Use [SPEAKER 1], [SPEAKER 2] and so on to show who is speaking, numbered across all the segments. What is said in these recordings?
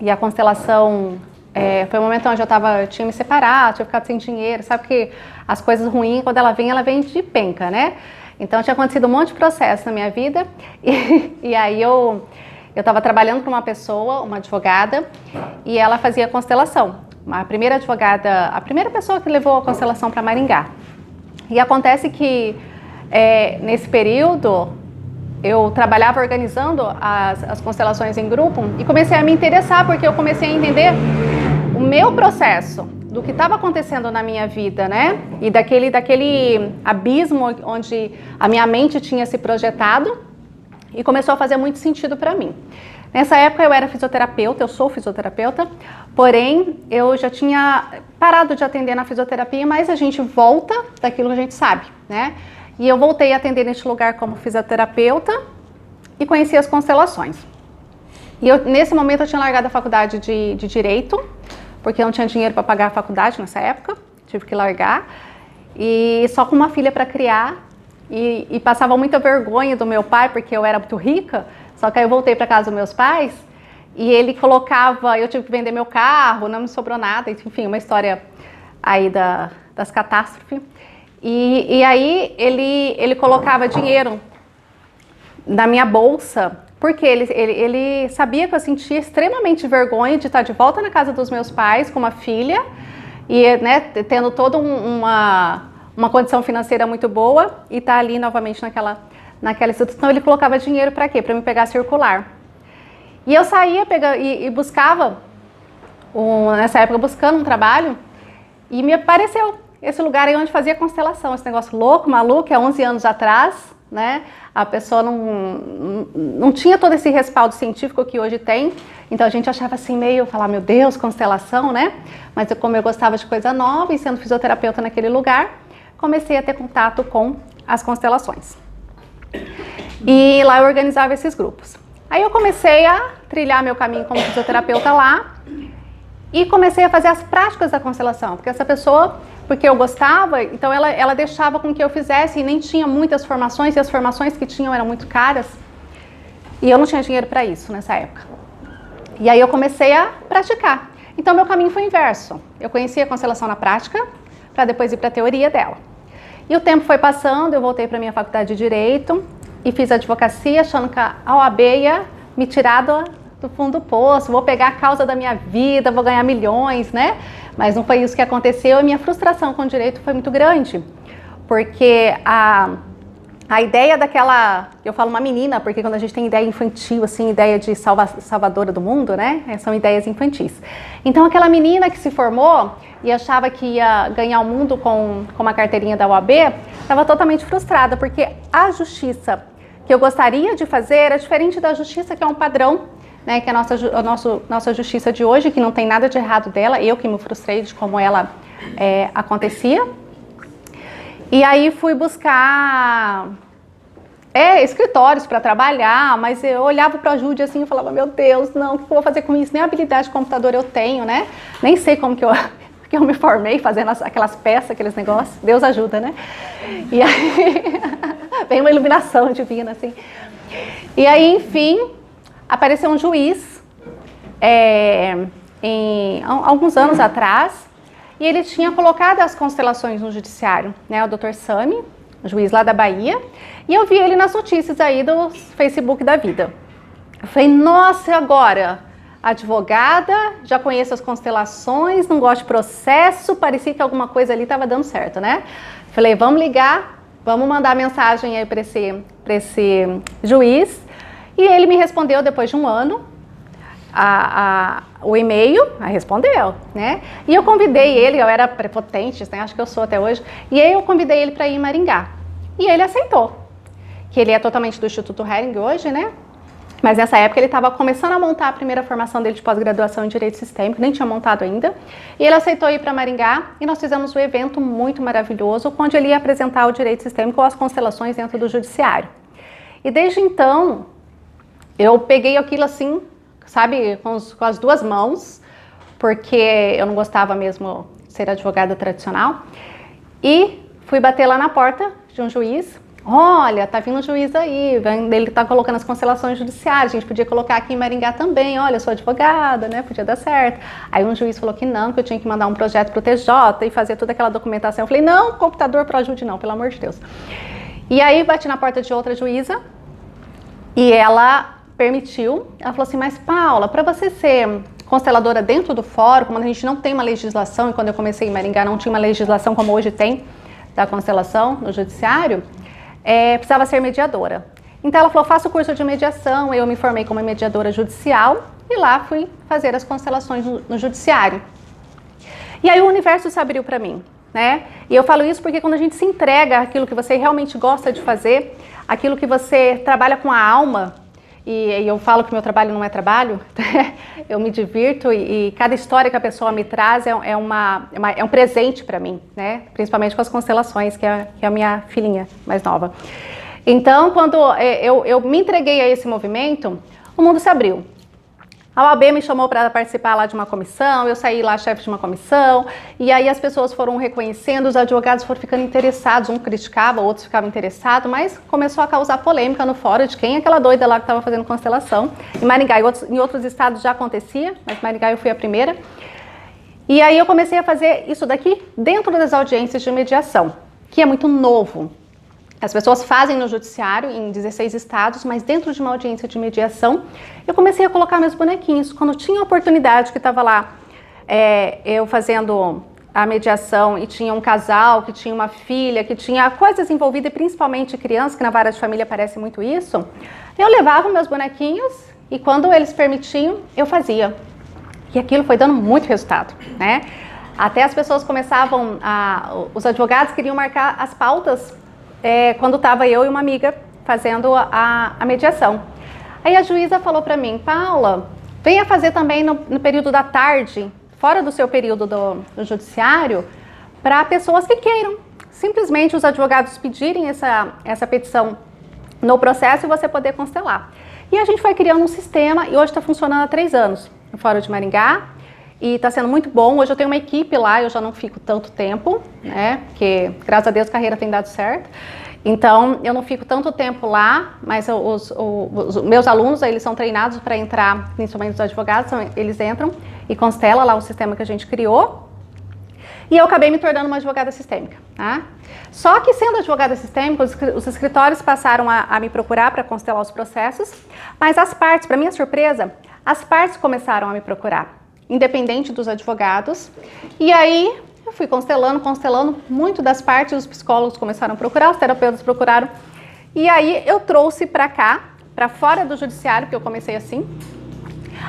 [SPEAKER 1] E a constelação foi um momento onde eu tinha me separado, tinha ficado sem dinheiro. Sabe que as coisas ruins, quando ela vem de penca, né? Então tinha acontecido um monte de processo na minha vida. E aí eu estava trabalhando com uma pessoa, uma advogada, e ela fazia constelação. A primeira advogada, a primeira pessoa que levou a constelação para Maringá. E acontece que nesse período eu trabalhava organizando as constelações em grupo e comecei a me interessar porque eu comecei a entender o meu processo do que estava acontecendo na minha vida, né? E daquele abismo onde a minha mente tinha se projetado e começou a fazer muito sentido para mim. Nessa época eu era fisioterapeuta, eu sou fisioterapeuta, porém eu já tinha parado de atender na fisioterapia, mas a gente volta daquilo que a gente sabe, né? E eu voltei a atender neste lugar como fisioterapeuta e conheci as constelações. E nesse momento eu tinha largado a faculdade de Direito, porque eu não tinha dinheiro para pagar a faculdade nessa época, tive que largar, e só com uma filha para criar, e passava muita vergonha do meu pai, porque eu era muito rica, só que aí eu voltei para casa dos meus pais, e ele colocava, eu tive que vender meu carro, não me sobrou nada, enfim, uma história aí das catástrofes. E aí ele colocava dinheiro na minha bolsa, porque ele sabia que eu sentia extremamente vergonha de estar de volta na casa dos meus pais com uma filha, e né, tendo toda uma condição financeira muito boa, e estar ali novamente naquela situação. Ele colocava dinheiro para quê? Para me pegar circular. E eu saía e buscava, nessa época buscando um trabalho, e me apareceu esse lugar aí onde fazia constelação, esse negócio louco, maluco, há 11 anos atrás, né? A pessoa não tinha todo esse respaldo científico que hoje tem, então a gente achava assim meio, falar, meu Deus, constelação, né? Mas como eu gostava de coisa nova e sendo fisioterapeuta naquele lugar, comecei a ter contato com as constelações. E lá eu organizava esses grupos. Aí eu comecei a trilhar meu caminho como fisioterapeuta lá e comecei a fazer as práticas da constelação, porque essa pessoa, porque eu gostava, então ela deixava com que eu fizesse e nem tinha muitas formações, e as formações que tinham eram muito caras, e eu não tinha dinheiro para isso nessa época. E aí eu comecei a praticar. Então meu caminho foi inverso. Eu conheci a constelação na prática, para depois ir para a teoria dela. E o tempo foi passando, eu voltei para a minha faculdade de Direito e fiz advocacia, achando que a OAB ia me tirar do fundo do poço, vou pegar a causa da minha vida, vou ganhar milhões, né? Mas não foi isso que aconteceu, e minha frustração com o direito foi muito grande, porque a ideia daquela, eu falo uma menina, porque quando a gente tem ideia infantil, assim, ideia de salvadora do mundo, né? São ideias infantis. Então aquela menina que se formou e achava que ia ganhar o mundo com uma carteirinha da OAB, estava totalmente frustrada, porque a justiça que eu gostaria de fazer era diferente da justiça que é um padrão, né, que é a nossa justiça de hoje, que não tem nada de errado dela, eu que me frustrei de como ela acontecia. E aí fui buscar escritórios para trabalhar, mas eu olhava para a Jude assim e falava, meu Deus, não, o que eu vou fazer com isso? Nem habilidade de computador eu tenho, né? Nem sei como que eu me formei fazendo aquelas peças, aqueles negócios. Deus ajuda, né? E aí vem uma iluminação divina, assim. E aí, enfim, apareceu um juiz alguns anos atrás, e ele tinha colocado as constelações no judiciário, né, o Dr. Sami, juiz lá da Bahia, e eu vi ele nas notícias aí do Facebook da vida. Eu falei, nossa, e agora? Advogada, já conheço as constelações, não gosto de processo, parecia que alguma coisa ali estava dando certo, né? Falei, vamos ligar, vamos mandar mensagem aí para esse juiz. E ele me respondeu depois de um ano, o e-mail, respondeu, né? E eu convidei ele, eu era prepotente, né? Acho que eu sou até hoje, e aí eu convidei ele para ir em Maringá. E ele aceitou, que ele é totalmente do Instituto Hering hoje, né? Mas nessa época ele estava começando a montar a primeira formação dele de pós-graduação em Direito Sistêmico, nem tinha montado ainda. E ele aceitou ir para Maringá e nós fizemos um evento muito maravilhoso, onde ele ia apresentar o Direito Sistêmico ou as constelações dentro do Judiciário. E desde então, eu peguei aquilo assim, sabe, com as duas mãos, porque eu não gostava mesmo de ser advogada tradicional. E fui bater lá na porta de um juiz olha, tá vindo um juiz aí, ele tá colocando as constelações judiciárias, a gente podia colocar aqui em Maringá também, olha, eu sou advogada, né, podia dar certo. Aí um juiz falou que não, que eu tinha que mandar um projeto pro TJ e fazer toda aquela documentação. Eu falei, não, computador pro ajude não, pelo amor de Deus. E aí bati na porta de outra juíza e ela permitiu, ela falou assim, mas Paula, para você ser consteladora dentro do fórum, como a gente não tem uma legislação, e quando eu comecei em Maringá não tinha uma legislação como hoje tem, da constelação no judiciário, precisava ser mediadora. Então ela falou, faça o curso de mediação, eu me formei como mediadora judicial e lá fui fazer as constelações no judiciário. E aí o universo se abriu para mim, né? E eu falo isso porque quando a gente se entrega àquilo que você realmente gosta de fazer, aquilo que você trabalha com a alma, e eu falo que meu trabalho não é trabalho, eu me divirto e cada história que a pessoa me traz é um presente para mim, né? Principalmente com as constelações, que é a minha filhinha mais nova. Então, quando eu me entreguei a esse movimento, o mundo se abriu. A OAB me chamou para participar lá de uma comissão, eu saí lá chefe de uma comissão, e aí as pessoas foram reconhecendo, os advogados foram ficando interessados, um criticava, outros ficavam interessados, mas começou a causar polêmica no fórum de quem é aquela doida lá que estava fazendo constelação. Em Maringá, em outros estados já acontecia, mas em Maringá eu fui a primeira. E aí eu comecei a fazer isso daqui dentro das audiências de mediação, que é muito novo. As pessoas fazem no judiciário em 16 estados, mas dentro de uma audiência de mediação, eu comecei a colocar meus bonequinhos. Quando tinha a oportunidade que estava lá, eu fazendo a mediação e tinha um casal, que tinha uma filha, que tinha coisas envolvidas, e principalmente crianças, que na vara de família aparece muito isso, eu levava meus bonequinhos e quando eles permitiam, eu fazia. E aquilo foi dando muito resultado, né? Até as pessoas começavam, os advogados queriam marcar as pautas quando estava eu e uma amiga fazendo a mediação. Aí a juíza falou para mim, Paula, venha fazer também no período da tarde, fora do seu período do judiciário, para pessoas que queiram. Simplesmente os advogados pedirem essa petição no processo e você poder constelar. E a gente foi criando um sistema e hoje está funcionando há 3 anos no Fórum de Maringá. E está sendo muito bom. Hoje eu tenho uma equipe lá, eu já não fico tanto tempo, né? Porque, graças a Deus, a carreira tem dado certo. Então, eu não fico tanto tempo lá, mas os meus alunos, eles são treinados para entrar, principalmente os advogados, eles entram e constelam lá o sistema que a gente criou. E eu acabei me tornando uma advogada sistêmica, tá? Só que, sendo advogada sistêmica, os escritórios passaram a me procurar para constelar os processos, mas as partes, para minha surpresa, as partes começaram a me procurar, independente dos advogados. E aí eu fui constelando, muito das partes, os psicólogos começaram a procurar, os terapeutas procuraram. E aí eu trouxe para cá, para fora do judiciário, que eu comecei assim,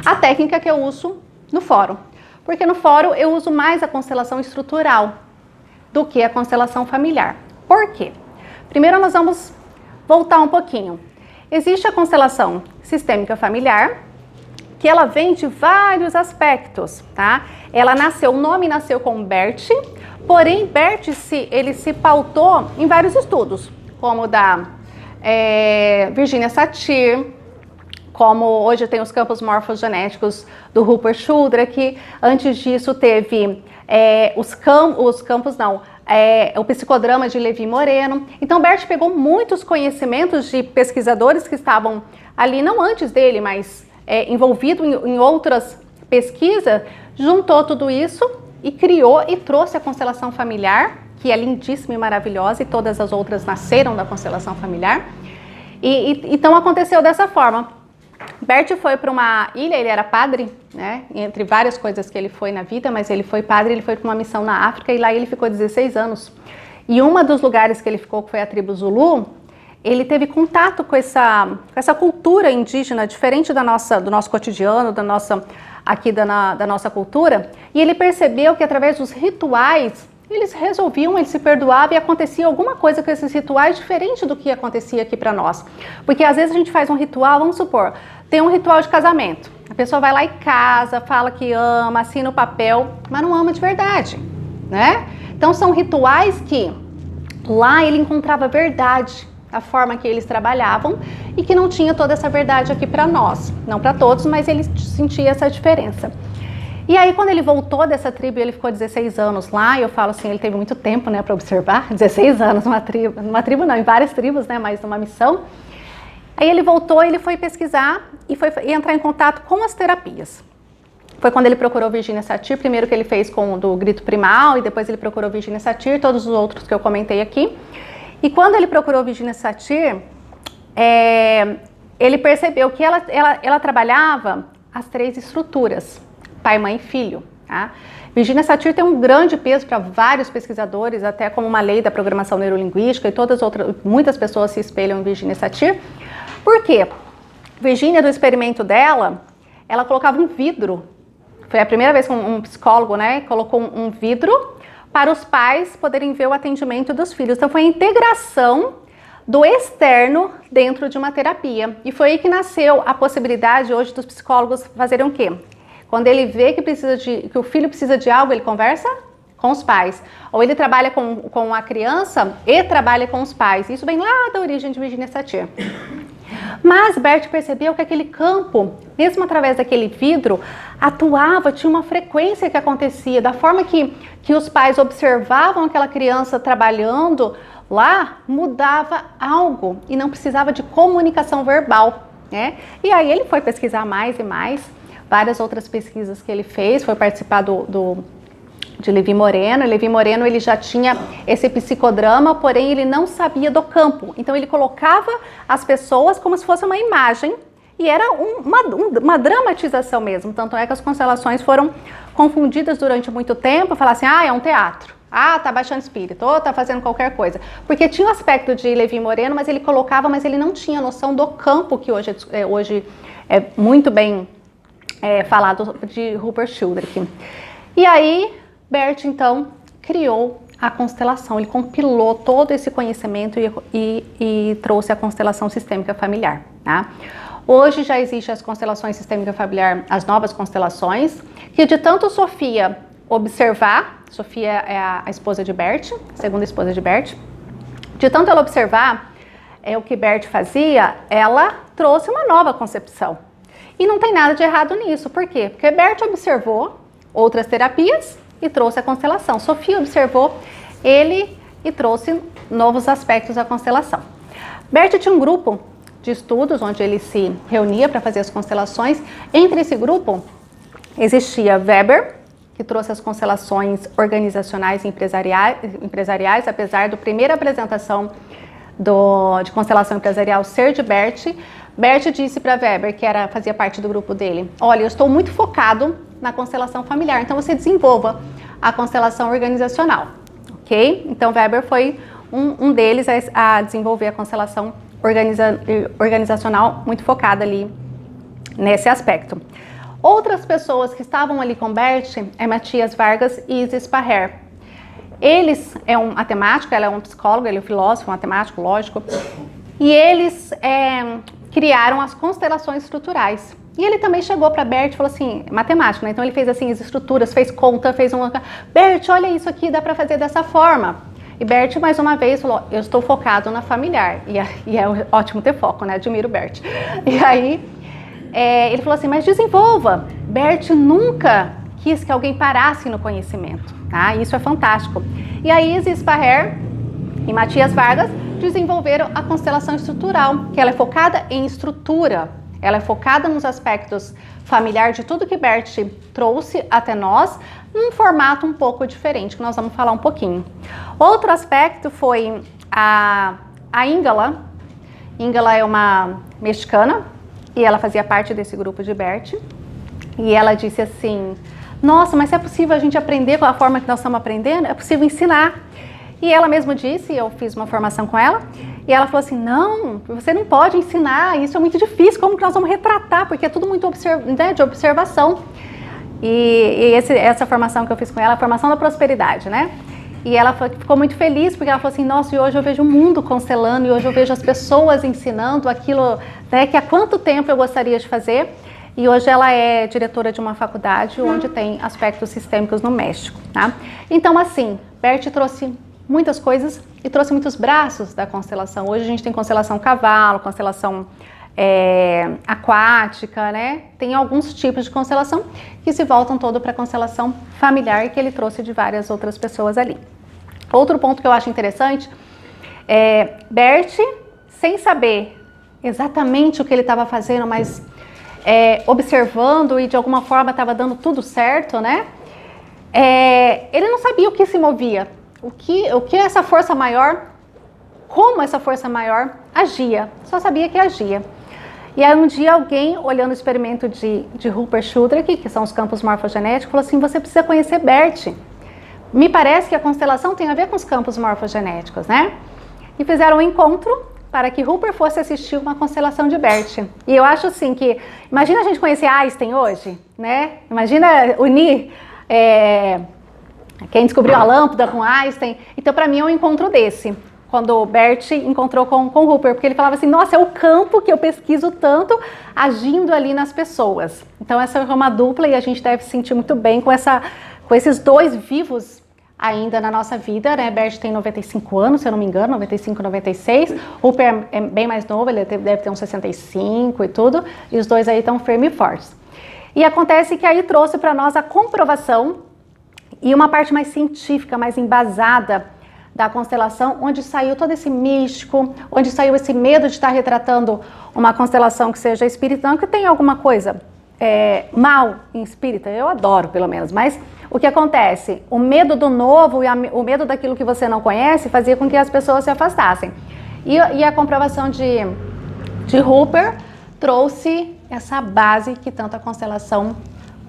[SPEAKER 1] a técnica que eu uso no fórum. Porque no fórum eu uso mais a constelação estrutural do que a constelação familiar. Por quê? Primeiro nós vamos voltar um pouquinho. Existe a constelação sistêmica familiar, que ela vem de vários aspectos, tá? O nome nasceu com Bert, porém Bert ele se pautou em vários estudos, como da Virginia Satir, como hoje tem os campos morfogenéticos do Rupert Sheldrake. Antes disso teve o psicodrama de Levi Moreno. Então Bert pegou muitos conhecimentos de pesquisadores que estavam ali, não antes dele, mas envolvido em outras pesquisas, juntou tudo isso e criou e trouxe a constelação familiar, que é lindíssima e maravilhosa, e todas as outras nasceram da constelação familiar. Então aconteceu dessa forma. Bert foi para uma ilha, ele era padre, né? Entre várias coisas que ele foi na vida, mas ele foi padre, ele foi para uma missão na África e lá ele ficou 16 anos. E um dos lugares que ele ficou, que foi a tribo Zulu, ele teve contato com essa cultura indígena, diferente do nosso cotidiano, da nossa cultura, e ele percebeu que através dos rituais, eles se perdoavam e acontecia alguma coisa com esses rituais diferente do que acontecia aqui para nós. Porque às vezes a gente faz um ritual, vamos supor, tem um ritual de casamento, a pessoa vai lá e casa, fala que ama, assina o papel, mas não ama de verdade, né? Então são rituais que lá ele encontrava verdade, a forma que eles trabalhavam, e que não tinha toda essa verdade aqui para nós. Não para todos, mas ele sentia essa diferença. E aí, quando ele voltou dessa tribo, ele ficou 16 anos lá, e eu falo assim, ele teve muito tempo, né, para observar, 16 anos numa tribo não, em várias tribos, né, mas numa missão. Aí ele voltou, ele foi pesquisar e foi entrar em contato com as terapias. Foi quando ele procurou Virginia Satir, primeiro que ele fez com o do grito primal, e depois ele procurou Virginia Satir, todos os outros que eu comentei aqui. E quando ele procurou Virginia Satir, ele percebeu que ela trabalhava as 3 estruturas, pai, mãe e filho. Tá? Virginia Satir tem um grande peso para vários pesquisadores, até como uma lei da programação neurolinguística, e muitas pessoas se espelham em Virginia Satir. Por quê? Virginia, do experimento dela, ela colocava um vidro. Foi a primeira vez que um psicólogo, né, colocou um vidro para os pais poderem ver o atendimento dos filhos. Então foi a integração do externo dentro de uma terapia. E foi aí que nasceu a possibilidade hoje dos psicólogos fazerem o quê? Quando ele vê que o filho precisa de algo, ele conversa com os pais. Ou ele trabalha com a criança e trabalha com os pais. Isso vem lá da origem de Virginia Satir. Mas Bert percebeu que aquele campo, mesmo através daquele vidro, atuava, tinha uma frequência que acontecia, da forma que os pais observavam aquela criança trabalhando lá, mudava algo e não precisava de comunicação verbal, né? E aí ele foi pesquisar mais e mais, várias outras pesquisas que ele fez, foi participar de Levi Moreno. Levi Moreno, ele já tinha esse psicodrama, porém ele não sabia do campo. Então ele colocava as pessoas como se fosse uma imagem e era uma dramatização mesmo. Tanto é que as constelações foram confundidas durante muito tempo, falar assim, é um teatro. Tá baixando espírito, ou tá fazendo qualquer coisa. Porque tinha o aspecto de Levi Moreno, mas ele colocava, mas ele não tinha noção do campo que hoje é muito bem falado de Rupert Sheldrake. E aí Bert, então, criou a constelação, ele compilou todo esse conhecimento e trouxe a constelação sistêmica familiar. Tá? Hoje já existem as constelações sistêmicas familiar, as novas constelações, que de tanto Sofia observar, Sofia é a esposa de Bert, segunda esposa de Bert, de tanto ela observar o que Bert fazia, ela trouxe uma nova concepção. E não tem nada de errado nisso, por quê? Porque Bert observou outras terapias e trouxe a constelação. Sofia observou ele e trouxe novos aspectos da constelação. Bert tinha um grupo de estudos onde ele se reunia para fazer as constelações. Entre esse grupo existia Weber, que trouxe as constelações organizacionais e empresariais, apesar da primeira apresentação de constelação empresarial ser de Bert. Bert disse para Weber, que fazia parte do grupo dele, olha, eu estou muito focado na constelação familiar, então você desenvolva a constelação organizacional, ok? Então Weber foi um deles a desenvolver a constelação organizacional muito focada ali nesse aspecto. Outras pessoas que estavam ali com Bert é Matias Vargas e Isis Parrer. Eles é um matemático, ela é um psicólogo, ele é um filósofo, um matemático, lógico, e eles criaram as constelações estruturais. E ele também chegou para Bert e falou assim, matemático, né? Então ele fez assim as estruturas, fez conta, fez uma... Bert, olha isso aqui, dá para fazer dessa forma. E Bert, mais uma vez, falou, eu estou focado na familiar. E é ótimo ter foco, né? Admiro o Bert. E aí, ele falou assim, mas desenvolva. Bert nunca quis que alguém parasse no conhecimento, tá? Isso é fantástico. E aí, Isis Parrer e Matias Vargas desenvolveram a constelação estrutural, que ela é focada em estrutura. Ela é focada nos aspectos familiar de tudo que Bert trouxe até nós, num formato um pouco diferente, que nós vamos falar um pouquinho. Outro aspecto foi a Ingala. Ingala é uma mexicana e ela fazia parte desse grupo de Bert. E ela disse assim, nossa, mas se é possível a gente aprender com a forma que nós estamos aprendendo, é possível ensinar. E ela mesma disse, eu fiz uma formação com ela, e ela falou assim, não, você não pode ensinar, isso é muito difícil, como que nós vamos retratar, porque é tudo muito de observação. E essa formação que eu fiz com ela, a formação da prosperidade, né? E ela ficou muito feliz, porque ela falou assim, nossa, e hoje eu vejo o mundo constelando, e hoje eu vejo as pessoas ensinando aquilo, né, que há quanto tempo eu gostaria de fazer. E hoje ela é diretora de uma faculdade onde tem aspectos sistêmicos no México, tá? Então, assim, Bert trouxe muitas coisas e trouxe muitos braços da constelação. Hoje a gente tem constelação cavalo, constelação aquática, né? Tem alguns tipos de constelação que se voltam todo para a constelação familiar, que ele trouxe de várias outras pessoas ali. Outro ponto que eu acho interessante é Bert, sem saber exatamente o que ele estava fazendo, mas observando e de alguma forma estava dando tudo certo, né? Ele não sabia o que se movia, o que essa força maior, como essa força maior agia, só sabia que agia. E aí um dia alguém, olhando o experimento de Rupert Sheldrake, que são os campos morfogenéticos, falou assim, você precisa conhecer Bert. Me parece que a constelação tem a ver com os campos morfogenéticos, né? E fizeram um encontro para que Rupert fosse assistir uma constelação de Bert. E eu acho assim que, imagina a gente conhecer Einstein hoje, né? Imagina unir quem descobriu a lâmpada com Einstein. Então, para mim, é um encontro desse. Quando o Bert encontrou com Rupert, porque ele falava assim, nossa, é o campo que eu pesquiso tanto agindo ali nas pessoas. Então, essa é uma dupla e a gente deve se sentir muito bem com esses dois vivos ainda na nossa vida, né? Bert tem 95 anos, se eu não me engano, 95, 96. Rupert é bem mais novo, ele deve ter uns 65 e tudo. E os dois aí estão firmes e fortes. E acontece que aí trouxe para nós a comprovação e uma parte mais científica, mais embasada da constelação, onde saiu todo esse místico, onde saiu esse medo de estar retratando uma constelação que seja espírita, não que tenha alguma coisa mal em espírita, eu adoro pelo menos, mas o que acontece? O medo do novo e o medo daquilo que você não conhece fazia com que as pessoas se afastassem. E a comprovação de Rupert trouxe essa base que tanto a constelação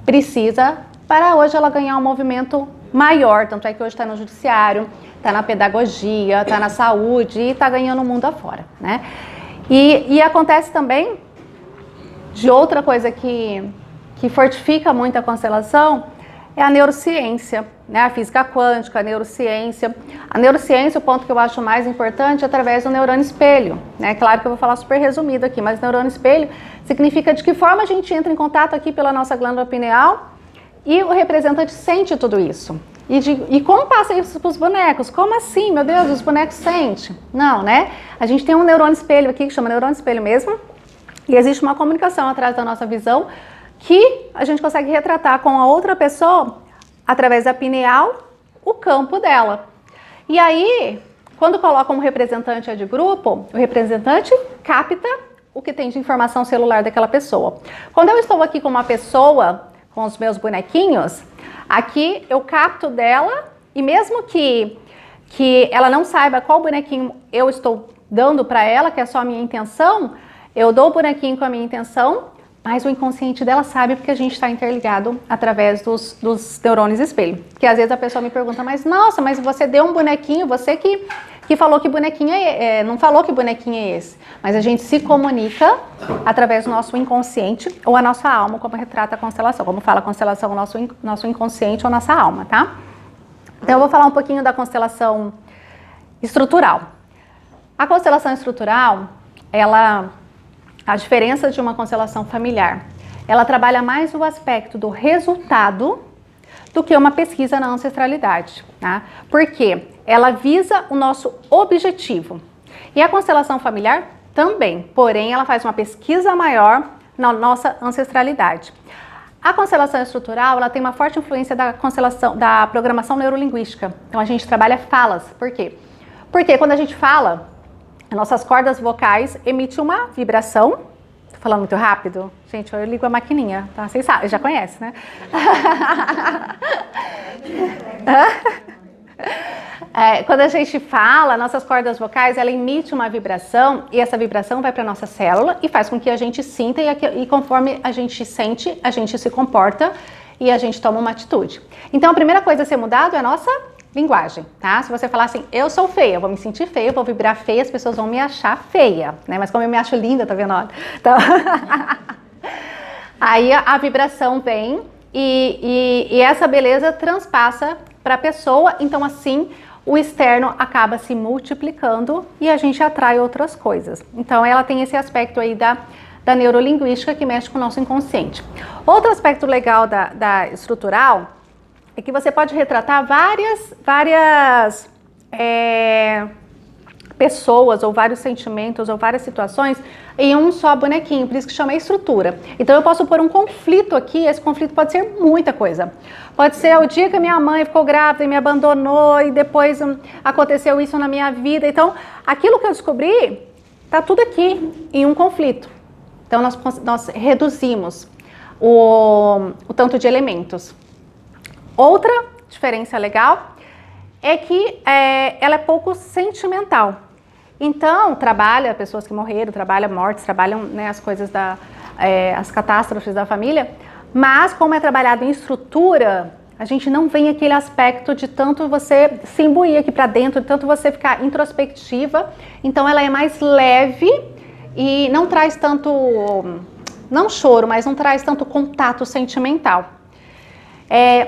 [SPEAKER 1] precisa para hoje ela ganhar um movimento maior, tanto é que hoje está no judiciário, está na pedagogia, está na saúde e está ganhando o mundo afora, né? E acontece também de outra coisa que fortifica muito a constelação, é a neurociência, né? A física quântica, a neurociência. A neurociência, o ponto que eu acho mais importante é através do neurônio espelho, né? Claro que eu vou falar super resumido aqui, mas neurônio espelho significa de que forma a gente entra em contato aqui pela nossa glândula pineal e o representante sente tudo isso. E como passa isso para os bonecos? Como assim? Meu Deus, os bonecos sentem? Não, né? A gente tem um neurônio espelho aqui que chama neurônio espelho mesmo, e existe uma comunicação atrás da nossa visão que a gente consegue retratar com a outra pessoa, através da pineal, o campo dela. E aí, quando coloca um representante de grupo, o representante capta o que tem de informação celular daquela pessoa. Quando eu estou aqui com uma pessoa, com os meus bonequinhos, aqui eu capto dela, e mesmo que ela não saiba qual bonequinho eu estou dando para ela, que é só a minha intenção, eu dou o bonequinho com a minha intenção, mas o inconsciente dela sabe porque a gente está interligado através dos neurônios espelho. Que às vezes a pessoa me pergunta, mas nossa, mas você deu um bonequinho, você que falou que bonequinho não falou que bonequinho é esse. Mas a gente se comunica através do nosso inconsciente ou a nossa alma, como retrata a constelação. Como fala a constelação, o nosso inconsciente ou nossa alma, tá? Então eu vou falar um pouquinho da constelação estrutural. A constelação estrutural, a diferença de uma constelação familiar, ela trabalha mais o aspecto do resultado do que uma pesquisa na ancestralidade, tá? Por quê? Ela visa o nosso objetivo. E a constelação familiar também, porém ela faz uma pesquisa maior na nossa ancestralidade. A constelação estrutural, ela tem uma forte influência da programação neurolinguística. Então a gente trabalha falas. Por quê? Porque quando a gente fala, as nossas cordas vocais emitem uma vibração. Tô falando muito rápido? Gente, eu ligo a maquininha, tá? Vocês sabem, já conhecem, né? Quando a gente fala, nossas cordas vocais, ela emite uma vibração e essa vibração vai para a nossa célula e faz com que a gente sinta e conforme a gente sente, a gente se comporta e a gente toma uma atitude. Então, a primeira coisa a ser mudada é a nossa linguagem, tá? Se você falar assim, eu sou feia, eu vou me sentir feia, eu vou vibrar feia, as pessoas vão me achar feia, né? Mas como eu me acho linda, tá vendo? Então, aí a vibração vem e essa beleza transpassa para a pessoa, então assim o externo acaba se multiplicando e a gente atrai outras coisas. Então ela tem esse aspecto aí da neurolinguística que mexe com o nosso inconsciente. Outro aspecto legal da estrutural é que você pode retratar várias pessoas, ou vários sentimentos, ou várias situações em um só bonequinho, por isso que chama estrutura. Então eu posso pôr um conflito aqui, esse conflito pode ser muita coisa. Pode ser o dia que minha mãe ficou grávida e me abandonou, e depois aconteceu isso na minha vida. Então, aquilo que eu descobri, tá tudo aqui em um conflito. Então nós reduzimos o tanto de elementos. Outra diferença legal é que ela é pouco sentimental. Então, trabalha pessoas que morreram, trabalha mortes, trabalham, né, as coisas as catástrofes da família, mas como é trabalhado em estrutura, a gente não vem aquele aspecto de tanto você se imbuir aqui para dentro, de tanto você ficar introspectiva. Então, ela é mais leve e não traz tanto, não choro, mas não traz tanto contato sentimental.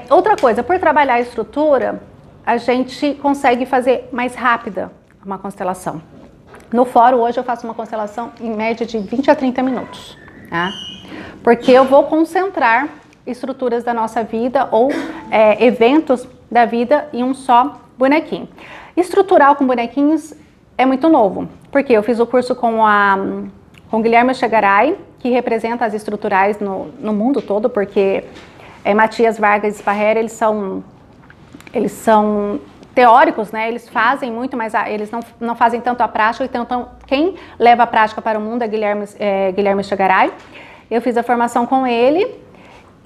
[SPEAKER 1] Outra coisa, por trabalhar a estrutura, a gente consegue fazer mais rápida uma constelação. No fórum, hoje eu faço uma constelação em média de 20 a 30 minutos, tá? Porque eu vou concentrar estruturas da nossa vida ou eventos da vida em um só bonequinho. Estrutural com bonequinhos é muito novo, porque eu fiz o curso com Guilherme Chegaray, que representa as estruturais no mundo todo, porque Matias Vargas e Sparrer, eles são teóricos, né? Eles fazem muito, mas eles não fazem tanto a prática. Então quem leva a prática para o mundo é Guilherme Chegaray. Eu fiz a formação com ele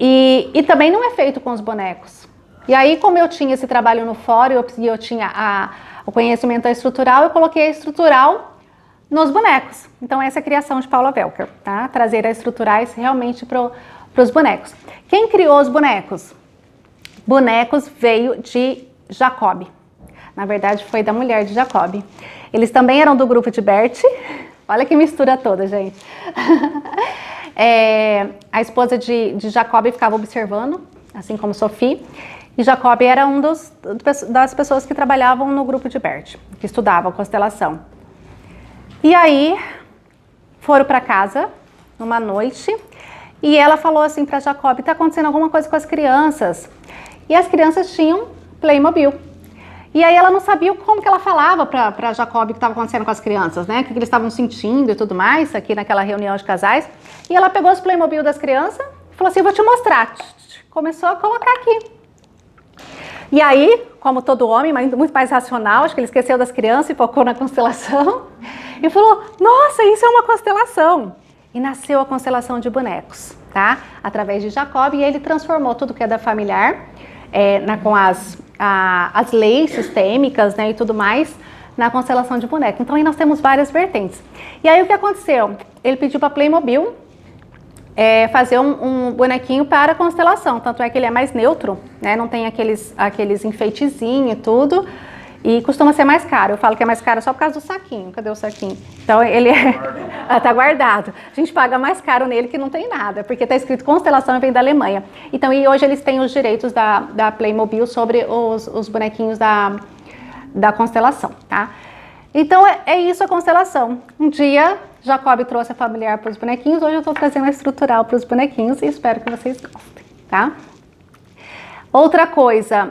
[SPEAKER 1] e também não é feito com os bonecos. E aí, como eu tinha esse trabalho no fórum e eu tinha o conhecimento estrutural, eu coloquei a estrutural nos bonecos. Então essa é a criação de Paula Welker, tá? Trazer as estruturais realmente para os bonecos. Quem criou os bonecos? Bonecos veio de Jacob. Na verdade, foi da mulher de Jacob. Eles também eram do grupo de Bert. Olha que mistura toda, gente. A esposa de Jacob ficava observando, assim como Sophie. E Jacob era das pessoas que trabalhavam no grupo de Bert, que estudavam constelação. E aí, foram para casa, numa noite, e ela falou assim para Jacob, está acontecendo alguma coisa com as crianças. E as crianças tinham Playmobil. E aí ela não sabia como que ela falava para Jacob o que estava acontecendo com as crianças, né? O que eles estavam sentindo e tudo mais, aqui naquela reunião de casais. E ela pegou os Playmobil das crianças e falou assim, vou te mostrar. Começou a colocar aqui. E aí, como todo homem, mas muito mais racional, acho que ele esqueceu das crianças e focou na constelação. E falou, nossa, isso é uma constelação. E nasceu a constelação de bonecos, tá? Através de Jacob, e ele transformou tudo que é da familiar, com as leis sistêmicas, né, e tudo mais, na constelação de boneco. Então aí nós temos várias vertentes. E aí o que aconteceu? Ele pediu para Playmobil fazer um bonequinho para a constelação, tanto é que ele é mais neutro, né, não tem aqueles enfeitezinhos e tudo, e costuma ser mais caro. Eu falo que é mais caro só por causa do saquinho. Cadê o saquinho? Então ele tá guardado. A gente paga mais caro nele que não tem nada, porque tá escrito constelação e vem da Alemanha. Então, e hoje eles têm os direitos da Playmobil sobre os bonequinhos da constelação, tá? Então é isso a constelação. Um dia Jacob trouxe a familiar para os bonequinhos, hoje eu estou trazendo a estrutural para os bonequinhos e espero que vocês gostem, tá? Outra coisa,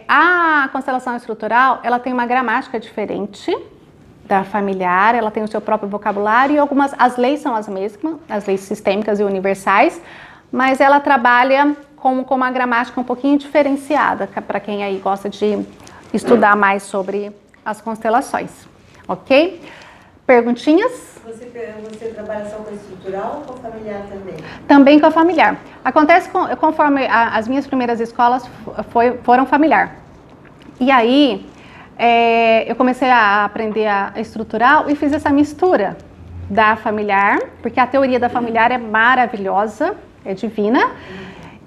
[SPEAKER 1] a constelação estrutural, ela tem uma gramática diferente da familiar, ela tem o seu próprio vocabulário e as leis são as mesmas, as leis sistêmicas e universais, mas ela trabalha com uma gramática um pouquinho diferenciada, para quem aí gosta de estudar mais sobre as constelações, ok? Perguntinhas?
[SPEAKER 2] Você trabalha só com estrutural ou com familiar também?
[SPEAKER 1] Também com a familiar. Acontece conforme as minhas primeiras escolas foram familiar. E aí, eu comecei a aprender a estrutural e fiz essa mistura da familiar, porque a teoria da familiar é maravilhosa, é divina,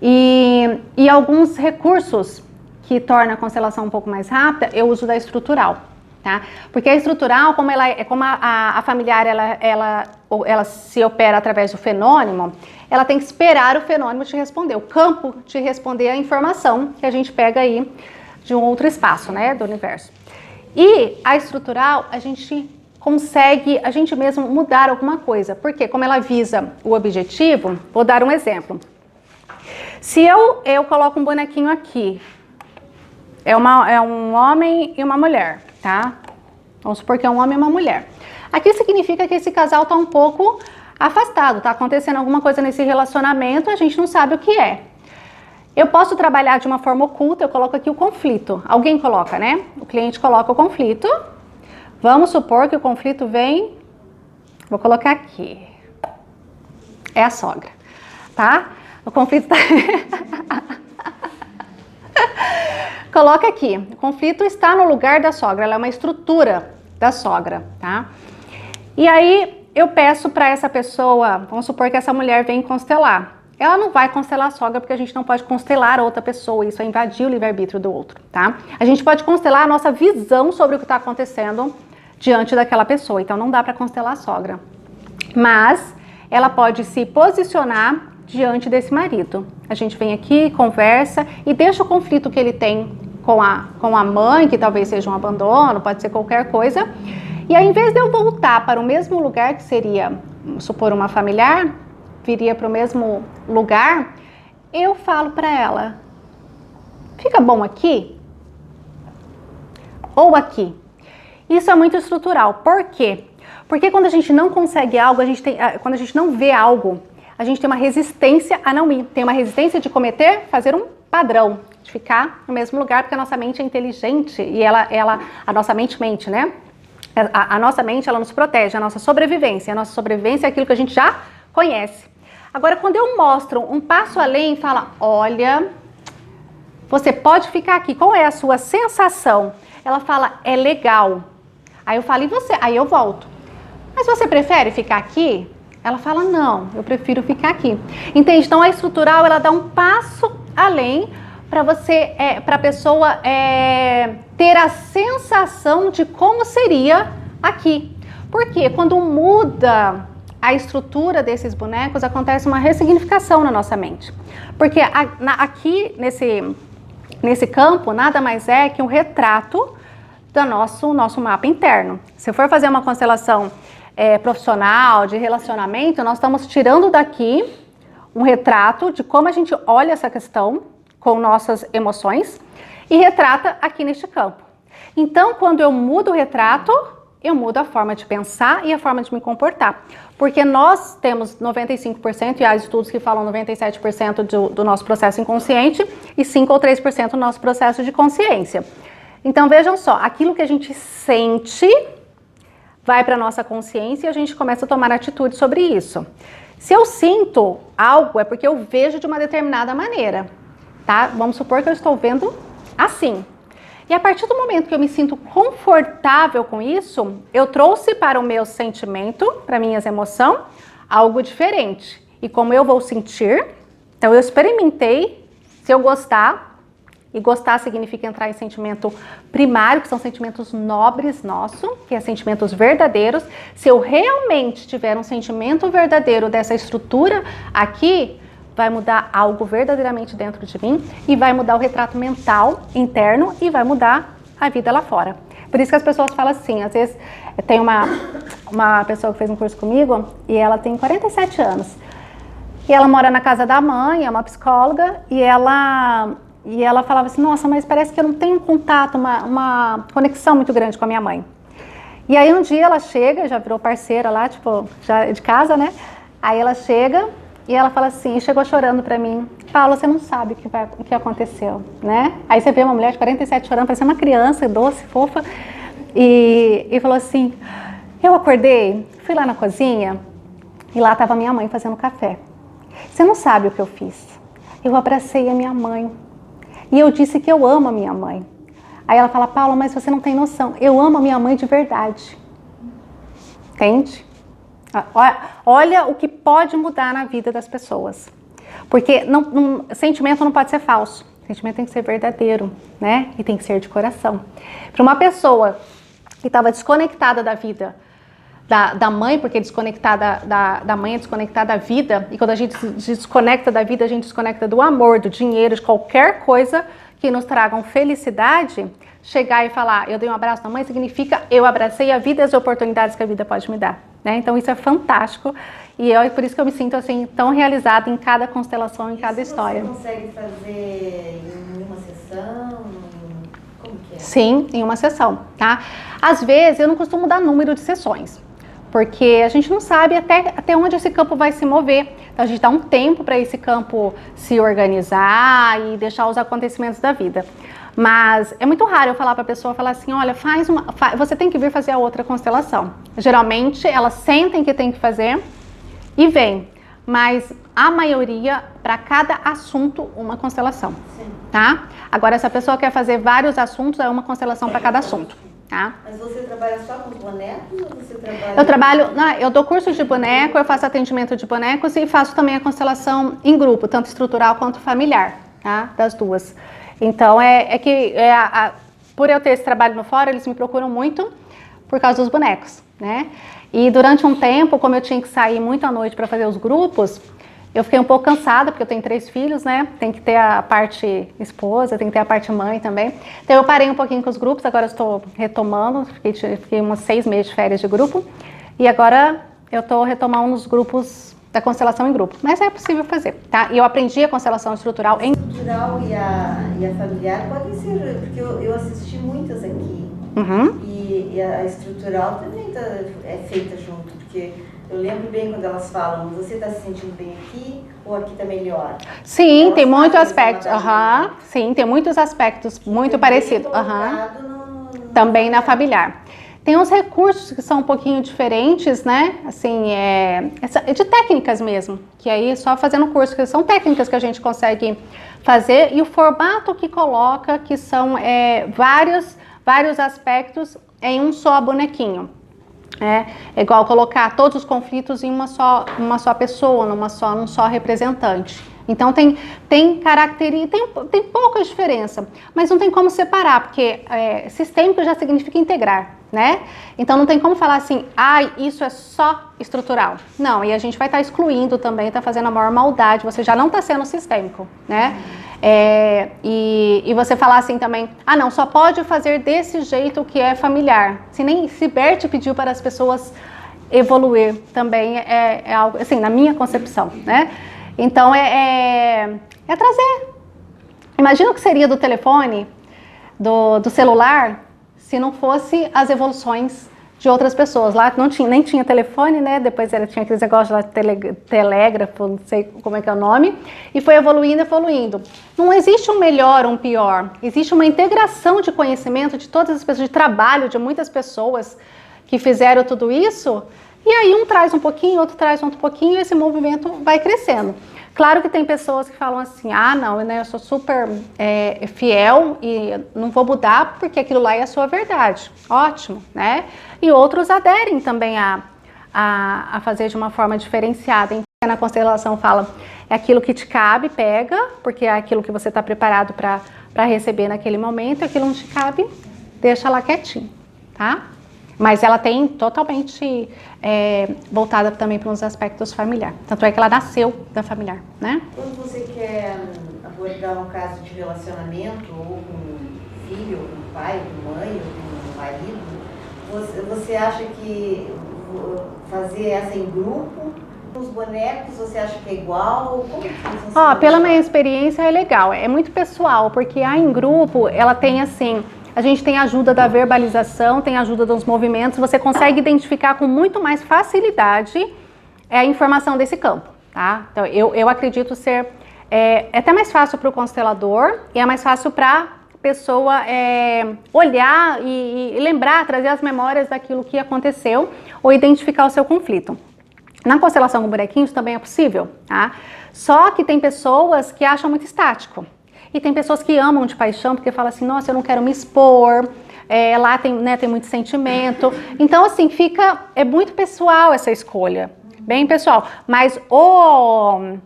[SPEAKER 1] e alguns recursos que tornam a constelação um pouco mais rápida, eu uso da estrutural. Tá? Porque a estrutural, como a familiar ela se opera através do fenômeno, ela tem que esperar o fenômeno te responder, o campo te responder a informação que a gente pega aí de um outro espaço, né, do universo. E a estrutural, a gente consegue, a gente mesmo mudar alguma coisa, porque como ela visa o objetivo, vou dar um exemplo. Se eu coloco um bonequinho aqui, é um homem e uma mulher, tá? Vamos supor que é um homem e uma mulher. Aqui significa que esse casal está um pouco afastado, está acontecendo alguma coisa nesse relacionamento, a gente não sabe o que é. Eu posso trabalhar de uma forma oculta, eu coloco aqui o conflito. Alguém coloca, né? O cliente coloca o conflito. Vamos supor que o conflito vem... Vou colocar aqui. É a sogra, tá? O conflito tá... Coloca aqui. O conflito está no lugar da sogra. Ela é uma estrutura da sogra, tá? E aí eu peço para essa pessoa, vamos supor que essa mulher vem constelar. Ela não vai constelar a sogra porque a gente não pode constelar a outra pessoa, isso é invadir o livre-arbítrio do outro, tá? A gente pode constelar a nossa visão sobre o que está acontecendo diante daquela pessoa, então não dá para constelar a sogra. Mas ela pode se posicionar diante desse marido. A gente vem aqui, conversa e deixa o conflito que ele tem com a mãe, que talvez seja um abandono, pode ser qualquer coisa. E aí, em vez de eu voltar para o mesmo lugar, que seria, vamos supor, uma familiar, viria para o mesmo lugar, eu falo para ela, fica bom aqui? Ou aqui? Isso é muito estrutural. Por quê? Porque quando a gente não consegue algo, quando a gente não vê algo, a gente tem uma resistência a não ir. Tem uma resistência de fazer um padrão, de ficar no mesmo lugar, porque a nossa mente é inteligente e a nossa mente mente, né? A nossa mente, ela nos protege, a nossa sobrevivência. A nossa sobrevivência é aquilo que a gente já conhece. Agora, quando eu mostro um passo além e falo, olha, você pode ficar aqui, qual é a sua sensação? Ela fala, é legal. Aí eu falo, e você? Aí eu volto. Mas você prefere ficar aqui? Ela fala, não, eu prefiro ficar aqui. Entende? Então, a estrutural, ela dá um passo além para você, para a pessoa ter a sensação de como seria aqui. Porque quando muda a estrutura desses bonecos, acontece uma ressignificação na nossa mente. Porque aqui, nesse campo, nada mais é que um retrato do nosso mapa interno. Se for fazer uma constelação profissional, de relacionamento, nós estamos tirando daqui um retrato de como a gente olha essa questão com nossas emoções e retrata aqui neste campo. Então, quando eu mudo o retrato, eu mudo a forma de pensar e a forma de me comportar. Porque nós temos 95%, e há estudos que falam 97% do nosso processo inconsciente e 5 ou 3% do nosso processo de consciência. Então, vejam só, aquilo que a gente sente vai para a nossa consciência e a gente começa a tomar atitude sobre isso. Se eu sinto algo, é porque eu vejo de uma determinada maneira, tá? Vamos supor que eu estou vendo assim. E a partir do momento que eu me sinto confortável com isso, eu trouxe para o meu sentimento, para minhas emoções, algo diferente. E como eu vou sentir, então eu experimentei, se eu gostar, e gostar significa entrar em sentimento primário, que são sentimentos nobres nossos, que é sentimentos verdadeiros. Se eu realmente tiver um sentimento verdadeiro dessa estrutura aqui, vai mudar algo verdadeiramente dentro de mim e vai mudar o retrato mental interno e vai mudar a vida lá fora. Por isso que as pessoas falam assim, às vezes tem uma pessoa que fez um curso comigo e ela tem 47 anos. E ela mora na casa da mãe, é uma psicóloga, e ela falava assim, nossa, mas parece que eu não tenho contato, uma conexão muito grande com a minha mãe. E aí um dia ela chega, já virou parceira lá, tipo, já de casa, né? Aí ela chega e ela fala assim, chegou chorando pra mim, Paula, você não sabe o que aconteceu, né? Aí você vê uma mulher de 47 chorando, parece uma criança, doce, fofa, e falou assim, eu acordei, fui lá na cozinha e lá estava minha mãe fazendo café. Você não sabe o que eu fiz. Eu abracei a minha mãe e eu disse que eu amo a minha mãe. Aí ela fala, Paula, mas você não tem noção, eu amo a minha mãe de verdade. Entende? Olha o que pode mudar na vida das pessoas. Porque sentimento não pode ser falso. Sentimento tem que ser verdadeiro, né? E tem que ser de coração. Para uma pessoa que estava desconectada da vida da mãe, porque desconectada da mãe é desconectada da vida, e quando a gente se desconecta da vida, a gente desconecta do amor, do dinheiro, de qualquer coisa que nos tragam felicidade, chegar e falar, eu dei um abraço na mãe, significa eu abracei a vida e as oportunidades que a vida pode me dar. Né? Então isso é fantástico e é por isso que eu me sinto assim tão realizada em cada constelação, em cada história.
[SPEAKER 2] Você consegue fazer em uma sessão? Como que é?
[SPEAKER 1] Sim, em uma sessão, tá? Às vezes, eu não costumo dar número de sessões, porque a gente não sabe até onde esse campo vai se mover. Então, a gente dá um tempo para esse campo se organizar e deixar os acontecimentos da vida. Mas é muito raro eu falar para a pessoa, falar assim, olha, você tem que vir fazer a outra constelação. Geralmente, elas sentem que tem que fazer e vem. Mas a maioria, para cada assunto, uma constelação, tá? Agora, se a pessoa quer fazer vários assuntos, é uma constelação para cada assunto, tá?
[SPEAKER 2] Mas você trabalha só com os bonecos ou você trabalha...
[SPEAKER 1] Eu dou curso de boneco, eu faço atendimento de bonecos e faço também a constelação em grupo, tanto estrutural quanto familiar, tá? Das duas. Então, por eu ter esse trabalho no fora, eles me procuram muito por causa dos bonecos, né? E durante um tempo, como eu tinha que sair muito à noite para fazer os grupos, eu fiquei um pouco cansada, porque eu tenho 3 filhos, né? Tem que ter a parte esposa, tem que ter a parte mãe também. Então eu parei um pouquinho com os grupos, agora eu estou retomando, fiquei uns 6 meses de férias de grupo. E agora eu estou retomando os grupos da constelação em grupo. Mas é possível fazer, tá? E eu aprendi a constelação estrutural
[SPEAKER 2] A estrutural e a familiar podem ser, porque eu assisti muitas aqui.
[SPEAKER 1] Uhum.
[SPEAKER 2] E a estrutural também é feita junto, porque eu lembro bem quando elas falam, você está se sentindo bem aqui ou aqui está melhor?
[SPEAKER 1] Sim,
[SPEAKER 2] elas
[SPEAKER 1] tem muitos
[SPEAKER 2] fazem
[SPEAKER 1] aspectos.
[SPEAKER 2] exatamente.
[SPEAKER 1] Sim, tem muitos aspectos muito parecidos. Também na familiar. Tem uns recursos que são um pouquinho diferentes, né? Assim, de técnicas mesmo, que aí só fazendo curso, que são técnicas que a gente consegue fazer, e o formato que coloca, que são vários aspectos em um só bonequinho. É igual colocar todos os conflitos em uma só pessoa, num só representante. Então tem características, tem pouca diferença, mas não tem como separar, porque sistêmico já significa integrar, né? Então não tem como falar assim, isso é só estrutural. Não, e a gente vai estar excluindo também, está fazendo a maior maldade, você já não está sendo sistêmico, né? E você falar assim também, não, só pode fazer desse jeito que é familiar. Se Bert pediu para as pessoas evoluir, também é algo, assim, na minha concepção, né? Então, trazer. Imagina o que seria do telefone, do celular, se não fosse as evoluções de outras pessoas. Lá nem tinha telefone, né? Depois tinha aqueles negócios lá, telégrafo, não sei como é que é o nome, e foi evoluindo. Não existe um melhor ou um pior, existe uma integração de conhecimento de todas as pessoas, de trabalho de muitas pessoas que fizeram tudo isso, e aí um traz um pouquinho, outro traz outro pouquinho, e esse movimento vai crescendo. Claro que tem pessoas que falam assim, não, né, eu sou super fiel e não vou mudar porque aquilo lá é a sua verdade. Ótimo, né? E outros aderem também a fazer de uma forma diferenciada. Então, na constelação fala, é aquilo que te cabe, pega, porque é aquilo que você está preparado para receber naquele momento, aquilo não te cabe, deixa lá quietinho, tá? Mas ela tem totalmente voltada também para uns aspectos familiares. Tanto é que ela nasceu da familiar, né?
[SPEAKER 2] Quando você quer abordar um caso de relacionamento, ou com um filho, ou com um pai, ou com mãe, ou com um marido, você acha que fazer essa em grupo, os bonecos, você acha que é igual? Como que funciona?
[SPEAKER 1] Pela minha experiência é legal, é muito pessoal, porque a em grupo, ela tem assim... A gente tem ajuda da verbalização, tem ajuda dos movimentos, você consegue identificar com muito mais facilidade a informação desse campo, tá? Então, eu acredito ser até mais fácil para o constelador e é mais fácil para a pessoa olhar e lembrar, trazer as memórias daquilo que aconteceu ou identificar o seu conflito. Na constelação com bonequinhos também é possível, tá? Só que tem pessoas que acham muito estático. E tem pessoas que amam de paixão, porque falam assim, nossa, eu não quero me expor, lá tem muito sentimento. Então, assim, é muito pessoal essa escolha, bem pessoal. Mas o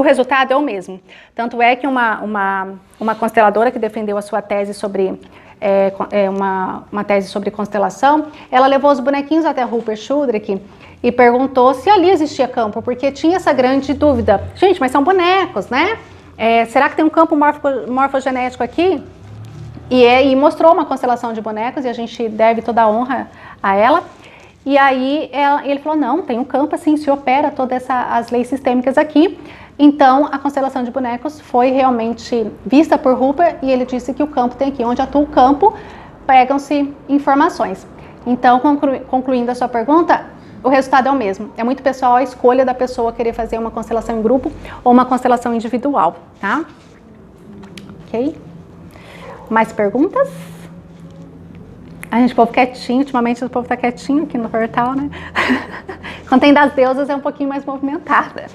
[SPEAKER 1] resultado é o mesmo. Tanto é que uma consteladora que defendeu a sua tese sobre, uma tese sobre constelação, ela levou os bonequinhos até Rupert Sheldrake e perguntou se ali existia campo, porque tinha essa grande dúvida. Gente, mas são bonecos, né? Será que tem um campo morfogenético aqui? E mostrou uma constelação de bonecos, e a gente deve toda a honra a ela. E aí ele falou, não, tem um campo assim, se opera todas as leis sistêmicas aqui. Então, a constelação de bonecos foi realmente vista por Rupert e ele disse que o campo tem aqui. Onde atua o campo, pegam-se informações. Então, concluindo a sua pergunta, o resultado é o mesmo. É muito pessoal a escolha da pessoa querer fazer uma constelação em grupo ou uma constelação individual, tá? Ok? Mais perguntas? A gente, o povo quietinho, ultimamente o povo tá quietinho aqui no portal, né? Quando tem das deusas é um pouquinho mais movimentada.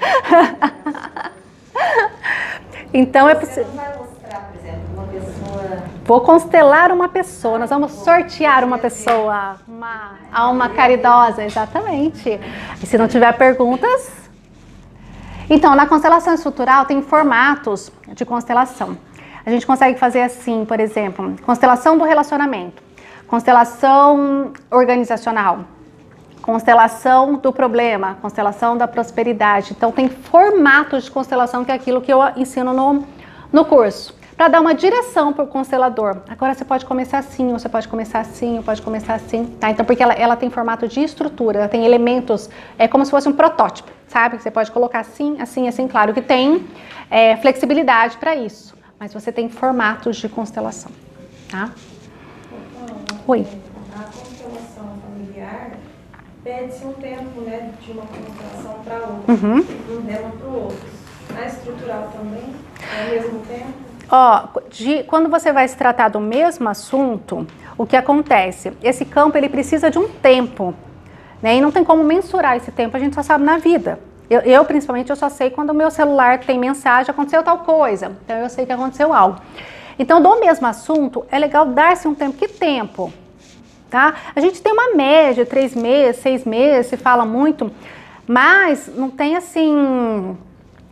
[SPEAKER 1] Então é possível.
[SPEAKER 2] Você não vai mostrar, por exemplo, uma pessoa...
[SPEAKER 1] Vou constelar uma pessoa, nós vamos sortear uma pessoa, uma alma caridosa, exatamente. E se não tiver perguntas... Então, na constelação estrutural tem formatos de constelação. A gente consegue fazer assim, por exemplo, constelação do relacionamento, constelação organizacional, constelação do problema, constelação da prosperidade. Então, tem formatos de constelação que é aquilo que eu ensino no curso, para dar uma direção para o constelador. Agora, você pode começar assim, ou você pode começar assim, ou pode começar assim, tá? Então, porque ela tem formato de estrutura, ela tem elementos, é como se fosse um protótipo, sabe? Você pode colocar assim, assim, assim, claro que tem flexibilidade para isso, mas você tem formatos de constelação, tá? Oi.
[SPEAKER 3] A constelação familiar pede-se um tempo, né, de uma constelação para outra, um tema para o outro. A estrutural também, é ao mesmo tempo?
[SPEAKER 1] Ó, quando você vai se tratar do mesmo assunto, o que acontece? Esse campo, ele precisa de um tempo, né? E não tem como mensurar esse tempo, a gente só sabe na vida. Eu principalmente, eu só sei quando o meu celular tem mensagem, aconteceu tal coisa. Então, eu sei que aconteceu algo. Então, do mesmo assunto, é legal dar-se um tempo. Que tempo? Tá? A gente tem uma média, 3 meses, 6 meses, se fala muito, mas não tem assim,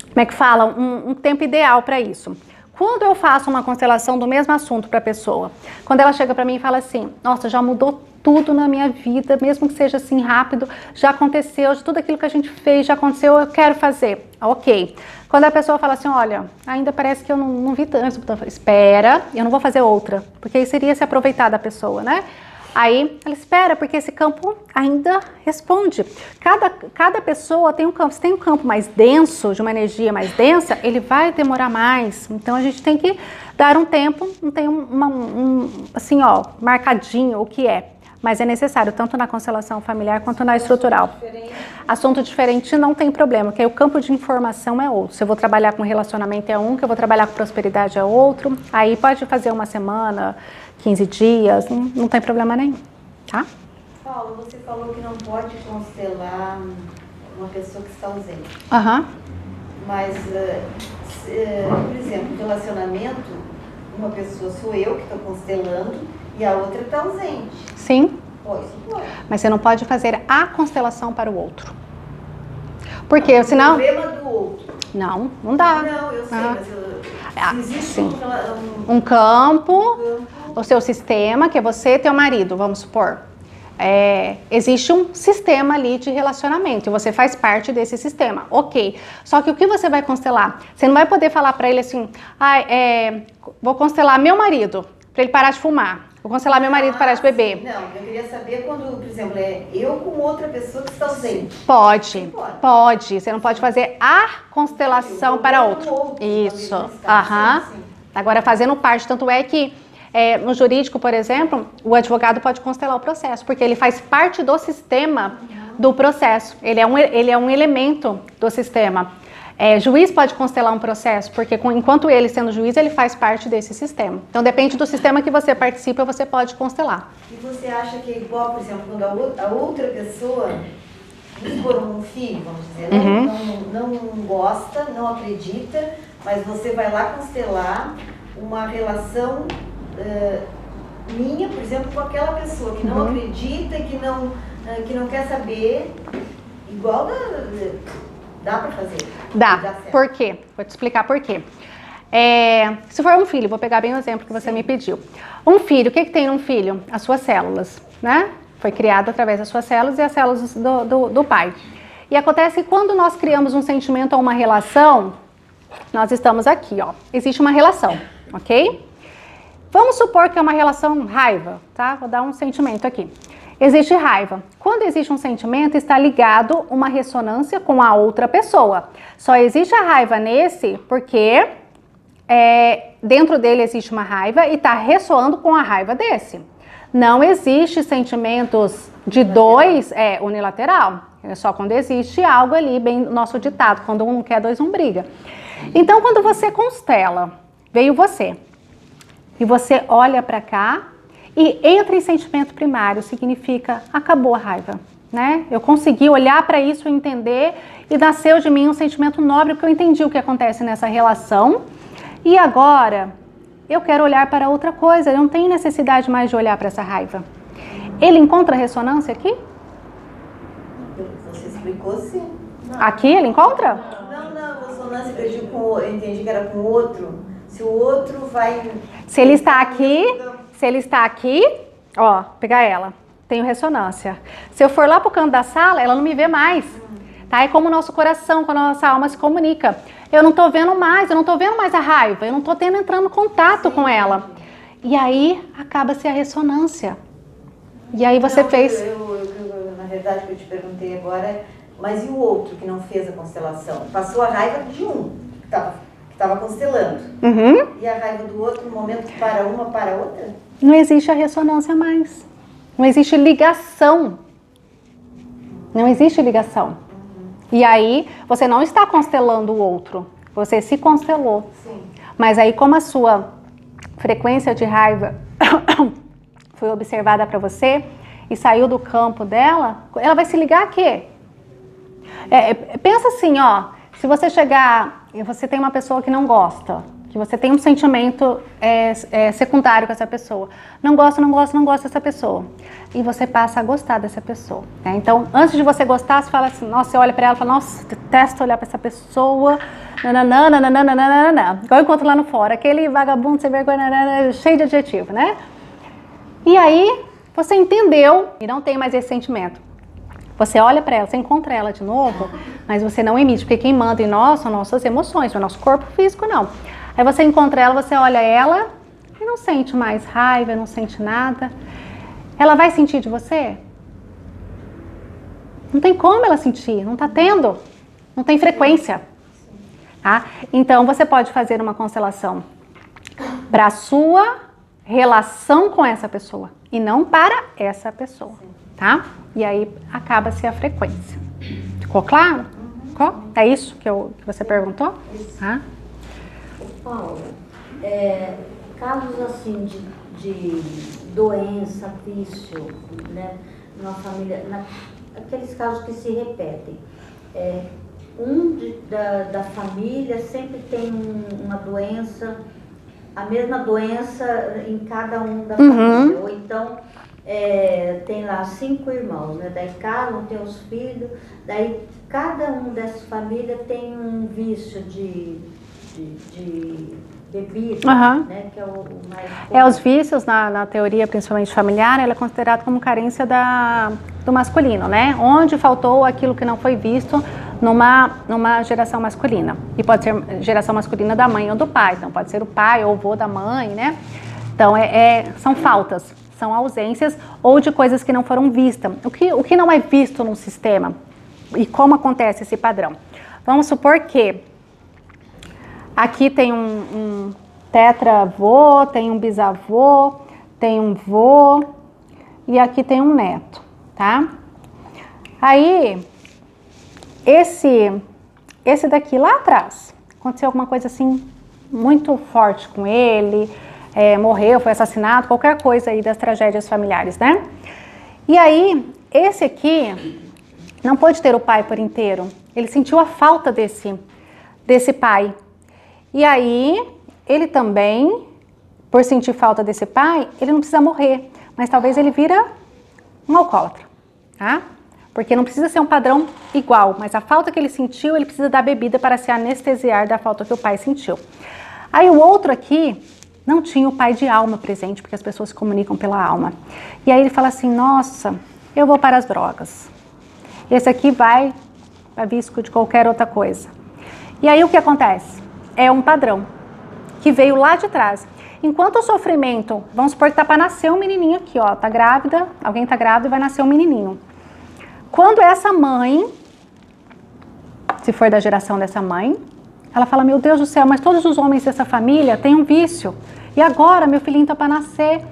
[SPEAKER 1] como é que fala, um tempo ideal para isso. Quando eu faço uma constelação do mesmo assunto para a pessoa, quando ela chega para mim e fala assim, nossa, já mudou tudo na minha vida, mesmo que seja assim rápido, já aconteceu, tudo aquilo que a gente fez já aconteceu, eu quero fazer. Ok. Quando a pessoa fala assim, olha, ainda parece que eu não vi tanto, espera, eu não vou fazer outra, porque aí seria se aproveitar da pessoa, né? Aí ela espera, porque esse campo ainda responde. Cada pessoa tem um campo. Se tem um campo mais denso, de uma energia mais densa, ele vai demorar mais. Então a gente tem que dar um tempo, não tem assim, ó, marcadinho o que é. Mas é necessário, tanto na constelação familiar quanto na estrutural. Assunto diferente não tem problema, porque aí o campo de informação é outro. Se eu vou trabalhar com relacionamento é um, que eu vou trabalhar com prosperidade é outro. Aí pode fazer uma semana, 15 dias, não tem problema nenhum, tá?
[SPEAKER 2] Paulo, você falou que não pode constelar uma pessoa que está ausente. Mas, por exemplo, relacionamento, uma pessoa sou eu que estou constelando e a outra está ausente.
[SPEAKER 1] Sim.
[SPEAKER 2] Pode.
[SPEAKER 1] Mas você não pode fazer a constelação para o outro. Porque senão...
[SPEAKER 2] O problema do outro.
[SPEAKER 1] Não dá.
[SPEAKER 2] Não, eu sei, mas existe
[SPEAKER 1] um campo, o seu sistema, que é você e teu marido, vamos supor. Existe um sistema ali de relacionamento e você faz parte desse sistema, ok. Só que o que você vai constelar? Você não vai poder falar para ele assim, vou constelar meu marido, para ele parar de fumar. Vou constelar meu marido parar de beber.
[SPEAKER 2] Não, eu queria saber quando, por exemplo, eu com outra pessoa que está ausente.
[SPEAKER 1] Pode. Você não pode fazer a constelação para outro. Isso. Agora, fazendo parte, tanto é que no jurídico, por exemplo, o advogado pode constelar o processo, porque ele faz parte do sistema do processo. Ele é um elemento do sistema. Juiz pode constelar um processo, porque enquanto ele sendo juiz, ele faz parte desse sistema. Então, depende do sistema que você participa, você pode constelar.
[SPEAKER 2] E você acha que é igual, por exemplo, quando a outra pessoa, por um filho, vamos dizer, não gosta, não acredita, mas você vai lá constelar uma relação minha, por exemplo, com aquela pessoa que não acredita, que não quer saber, igual dá para fazer?
[SPEAKER 1] Dá. Por quê? Vou te explicar por quê. Se for um filho, vou pegar bem o exemplo que você me pediu. Um filho, o que tem num filho? As suas células, né? Foi criado através das suas células e as células do pai. E acontece que quando nós criamos um sentimento ou uma relação, nós estamos aqui, ó. Existe uma relação, ok? Vamos supor que é uma relação raiva, tá? Vou dar um sentimento aqui. existe raiva. Quando existe um sentimento, está ligado uma ressonância com a outra pessoa. Só existe a raiva nesse porque dentro dele existe uma raiva e está ressoando com a raiva desse. Não existe sentimentos de dois unilateral. É só quando existe algo ali, bem nosso ditado, quando um não quer, dois não briga. Então, quando você constela, veio você, e você olha para cá, e entra em sentimento primário, significa acabou a raiva, né? Eu consegui olhar para isso, entender, e nasceu de mim um sentimento nobre, porque eu entendi o que acontece nessa relação, e agora eu quero olhar para outra coisa, eu não tenho necessidade mais de olhar para essa raiva. Ele encontra ressonância aqui?
[SPEAKER 2] Você explicou, sim.
[SPEAKER 1] Aqui ele encontra?
[SPEAKER 2] Não, ressonância que eu digo eu entendi que era com o outro. Se o outro vai...
[SPEAKER 1] Se ele está aqui, ó, pegar ela, tenho ressonância. Se eu for lá pro canto da sala, ela não me vê mais. Tá? É como o nosso coração, quando a nossa alma se comunica. Eu não tô vendo mais a raiva, eu não tô entrando em contato com ela. E aí, acaba-se a ressonância. E aí você fez...
[SPEAKER 2] na verdade, o que eu te perguntei agora é, mas e o outro que não fez a constelação? Passou a raiva de um que estava constelando.
[SPEAKER 1] Uhum.
[SPEAKER 2] E a raiva do outro, no momento que para uma, para a outra?
[SPEAKER 1] Não existe a ressonância mais. Não existe ligação. Não existe ligação. E aí, você não está constelando o outro. Você se constelou.
[SPEAKER 2] Sim.
[SPEAKER 1] Mas aí, como a sua frequência de raiva foi observada para você e saiu do campo dela, ela vai se ligar a quê? Pensa assim, ó. Se você chegar e você tem uma pessoa que não gosta, que você tem um sentimento secundário com essa pessoa, não gosta dessa pessoa, e você passa a gostar dessa pessoa, né? Então, antes de você gostar, você fala assim, nossa, você olha pra ela e fala, nossa, detesto olhar pra essa pessoa, nananana, igual eu encontro lá no fora, aquele vagabundo sem vergonha, cheio de adjetivo, né? E aí, você entendeu e não tem mais esse sentimento. Você olha para ela, você encontra ela de novo, mas você não emite, porque quem manda em nós são nossas emoções, não é nosso corpo físico, não. Aí você encontra ela, você olha ela e não sente mais raiva, não sente nada. Ela vai sentir de você? Não tem como ela sentir, não tá tendo, não tem frequência. Tá? Então você pode fazer uma constelação para a sua relação com essa pessoa e não para essa pessoa, tá? E aí acaba-se a frequência. Ficou claro? Ficou? É isso que você perguntou? Tá?
[SPEAKER 4] Paula, casos assim de doença, vício, né, na família, aqueles casos que se repetem, da família sempre tem uma doença, a mesma doença em cada um da família, ou então tem lá 5 irmãos, né? Daí cada um tem os filhos, daí cada um dessas famílias tem um vício de bebida, né? Que é o mais...
[SPEAKER 1] Os vícios, na teoria, principalmente familiar, ela é considerado como carência do masculino, né? Onde faltou aquilo que não foi visto numa geração masculina. E pode ser geração masculina da mãe ou do pai. Então, pode ser o pai ou o avô da mãe, né? Então, são faltas, são ausências ou de coisas que não foram vistas. O que não é visto no sistema? E como acontece esse padrão? Vamos supor que aqui tem um tetravô, tem um bisavô, tem um vô e aqui tem um neto, tá? Aí, esse daqui lá atrás, aconteceu alguma coisa assim muito forte com ele, morreu, foi assassinado, qualquer coisa aí das tragédias familiares, né? E aí, esse aqui não pôde ter o pai por inteiro, ele sentiu a falta desse pai. E aí, ele também, por sentir falta desse pai, ele não precisa morrer, mas talvez ele vira um alcoólatra, tá? Porque não precisa ser um padrão igual, mas a falta que ele sentiu, ele precisa da bebida para se anestesiar da falta que o pai sentiu. Aí o outro aqui não tinha o pai de alma presente, porque as pessoas se comunicam pela alma. E aí ele fala assim, nossa, eu vou para as drogas. Esse aqui vai para vício de qualquer outra coisa. E aí o que acontece? É um padrão que veio lá de trás. enquanto o sofrimento, vamos supor que tá para nascer um menininho aqui, ó, tá grávida, alguém tá grávida e vai nascer um menininho. Quando essa mãe, se for da geração dessa mãe, ela fala, meu Deus do céu, mas todos os homens dessa família têm um vício. E agora meu filhinho tá para nascer.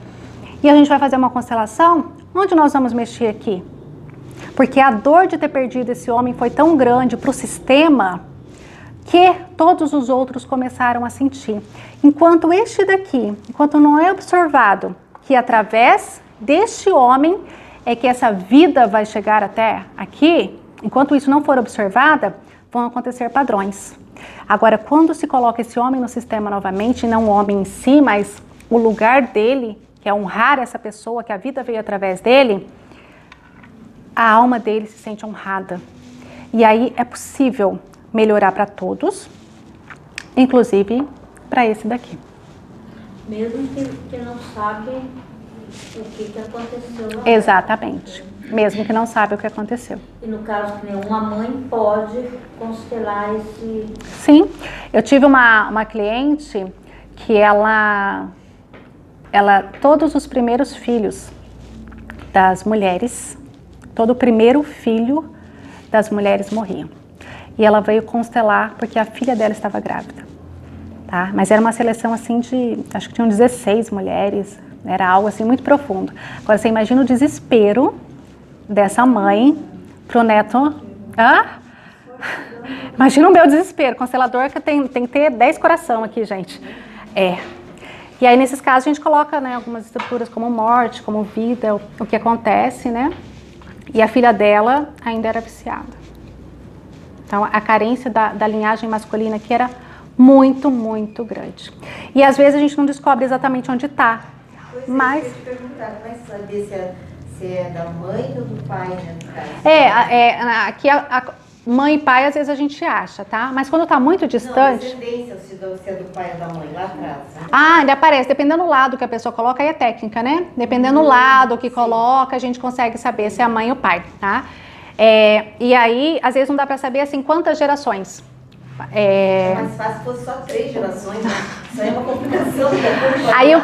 [SPEAKER 1] E a gente vai fazer uma constelação, onde nós vamos mexer aqui? Porque a dor de ter perdido esse homem foi tão grande para o sistema que todos os outros começaram a sentir. Enquanto este daqui, enquanto não é observado que através deste homem é que essa vida vai chegar até aqui, enquanto isso não for observada, vão acontecer padrões. Agora, quando se coloca esse homem no sistema novamente, não o homem em si, mas o lugar dele, que é honrar essa pessoa, que a vida veio através dele, a alma dele se sente honrada. E aí é possível melhorar para todos, inclusive para esse daqui.
[SPEAKER 4] Mesmo que não sabe o que aconteceu lá.
[SPEAKER 1] Exatamente. Mesmo que não sabe o que aconteceu.
[SPEAKER 4] E no caso que nenhuma mãe pode constelar esse...
[SPEAKER 1] Sim. Eu tive uma cliente que ela todos os primeiros filhos das mulheres, todo o primeiro filho das mulheres morriam. E ela veio constelar porque a filha dela estava grávida, tá? Mas era uma seleção assim de, acho que tinham 16 mulheres, era algo assim muito profundo. Agora você imagina o desespero dessa mãe pro neto. Imagina o meu desespero, constelador que tem que ter 10 coração aqui, gente. E aí nesses casos a gente coloca, né, algumas estruturas como morte, como vida, o que acontece, né? E a filha dela ainda era viciada. Então, a carência da linhagem masculina aqui era muito, muito grande. E às vezes a gente não descobre exatamente onde está. Mas...
[SPEAKER 2] Eu ia te perguntar, como é que saber se é da mãe ou do pai, né, no caso?
[SPEAKER 1] Aqui a mãe e pai às vezes a gente acha, tá? Mas quando está muito distante...
[SPEAKER 2] Não, descendência, se é do pai ou da mãe, lá atrás. Né?
[SPEAKER 1] Ainda aparece, dependendo do lado que a pessoa coloca, aí é técnica, né? Dependendo do lado que coloca, a gente consegue saber se é a mãe ou o pai, tá? E aí, às vezes não dá pra saber, assim, quantas gerações.
[SPEAKER 2] É mais fácil se fosse só 3 gerações, né? Isso aí é uma complicação.
[SPEAKER 1] Aí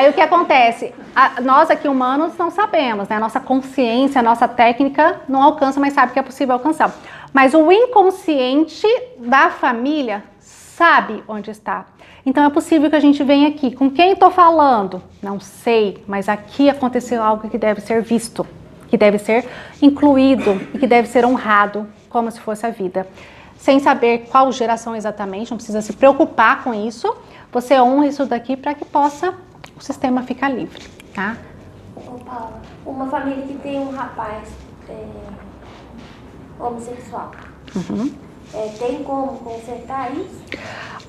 [SPEAKER 1] o que acontece? Nós aqui humanos não sabemos, né? A nossa consciência, a nossa técnica não alcança, mas sabe que é possível alcançar. Mas o inconsciente da família sabe onde está. Então é possível que a gente venha aqui. Com quem estou falando? Não sei, mas aqui aconteceu algo que deve ser visto, que deve ser incluído e que deve ser honrado, como se fosse a vida. Sem saber qual geração exatamente, não precisa se preocupar com isso. Você honra isso daqui para que possa o sistema ficar livre, tá?
[SPEAKER 5] Ô Paula, uma família que tem um rapaz homossexual, tem como consertar isso?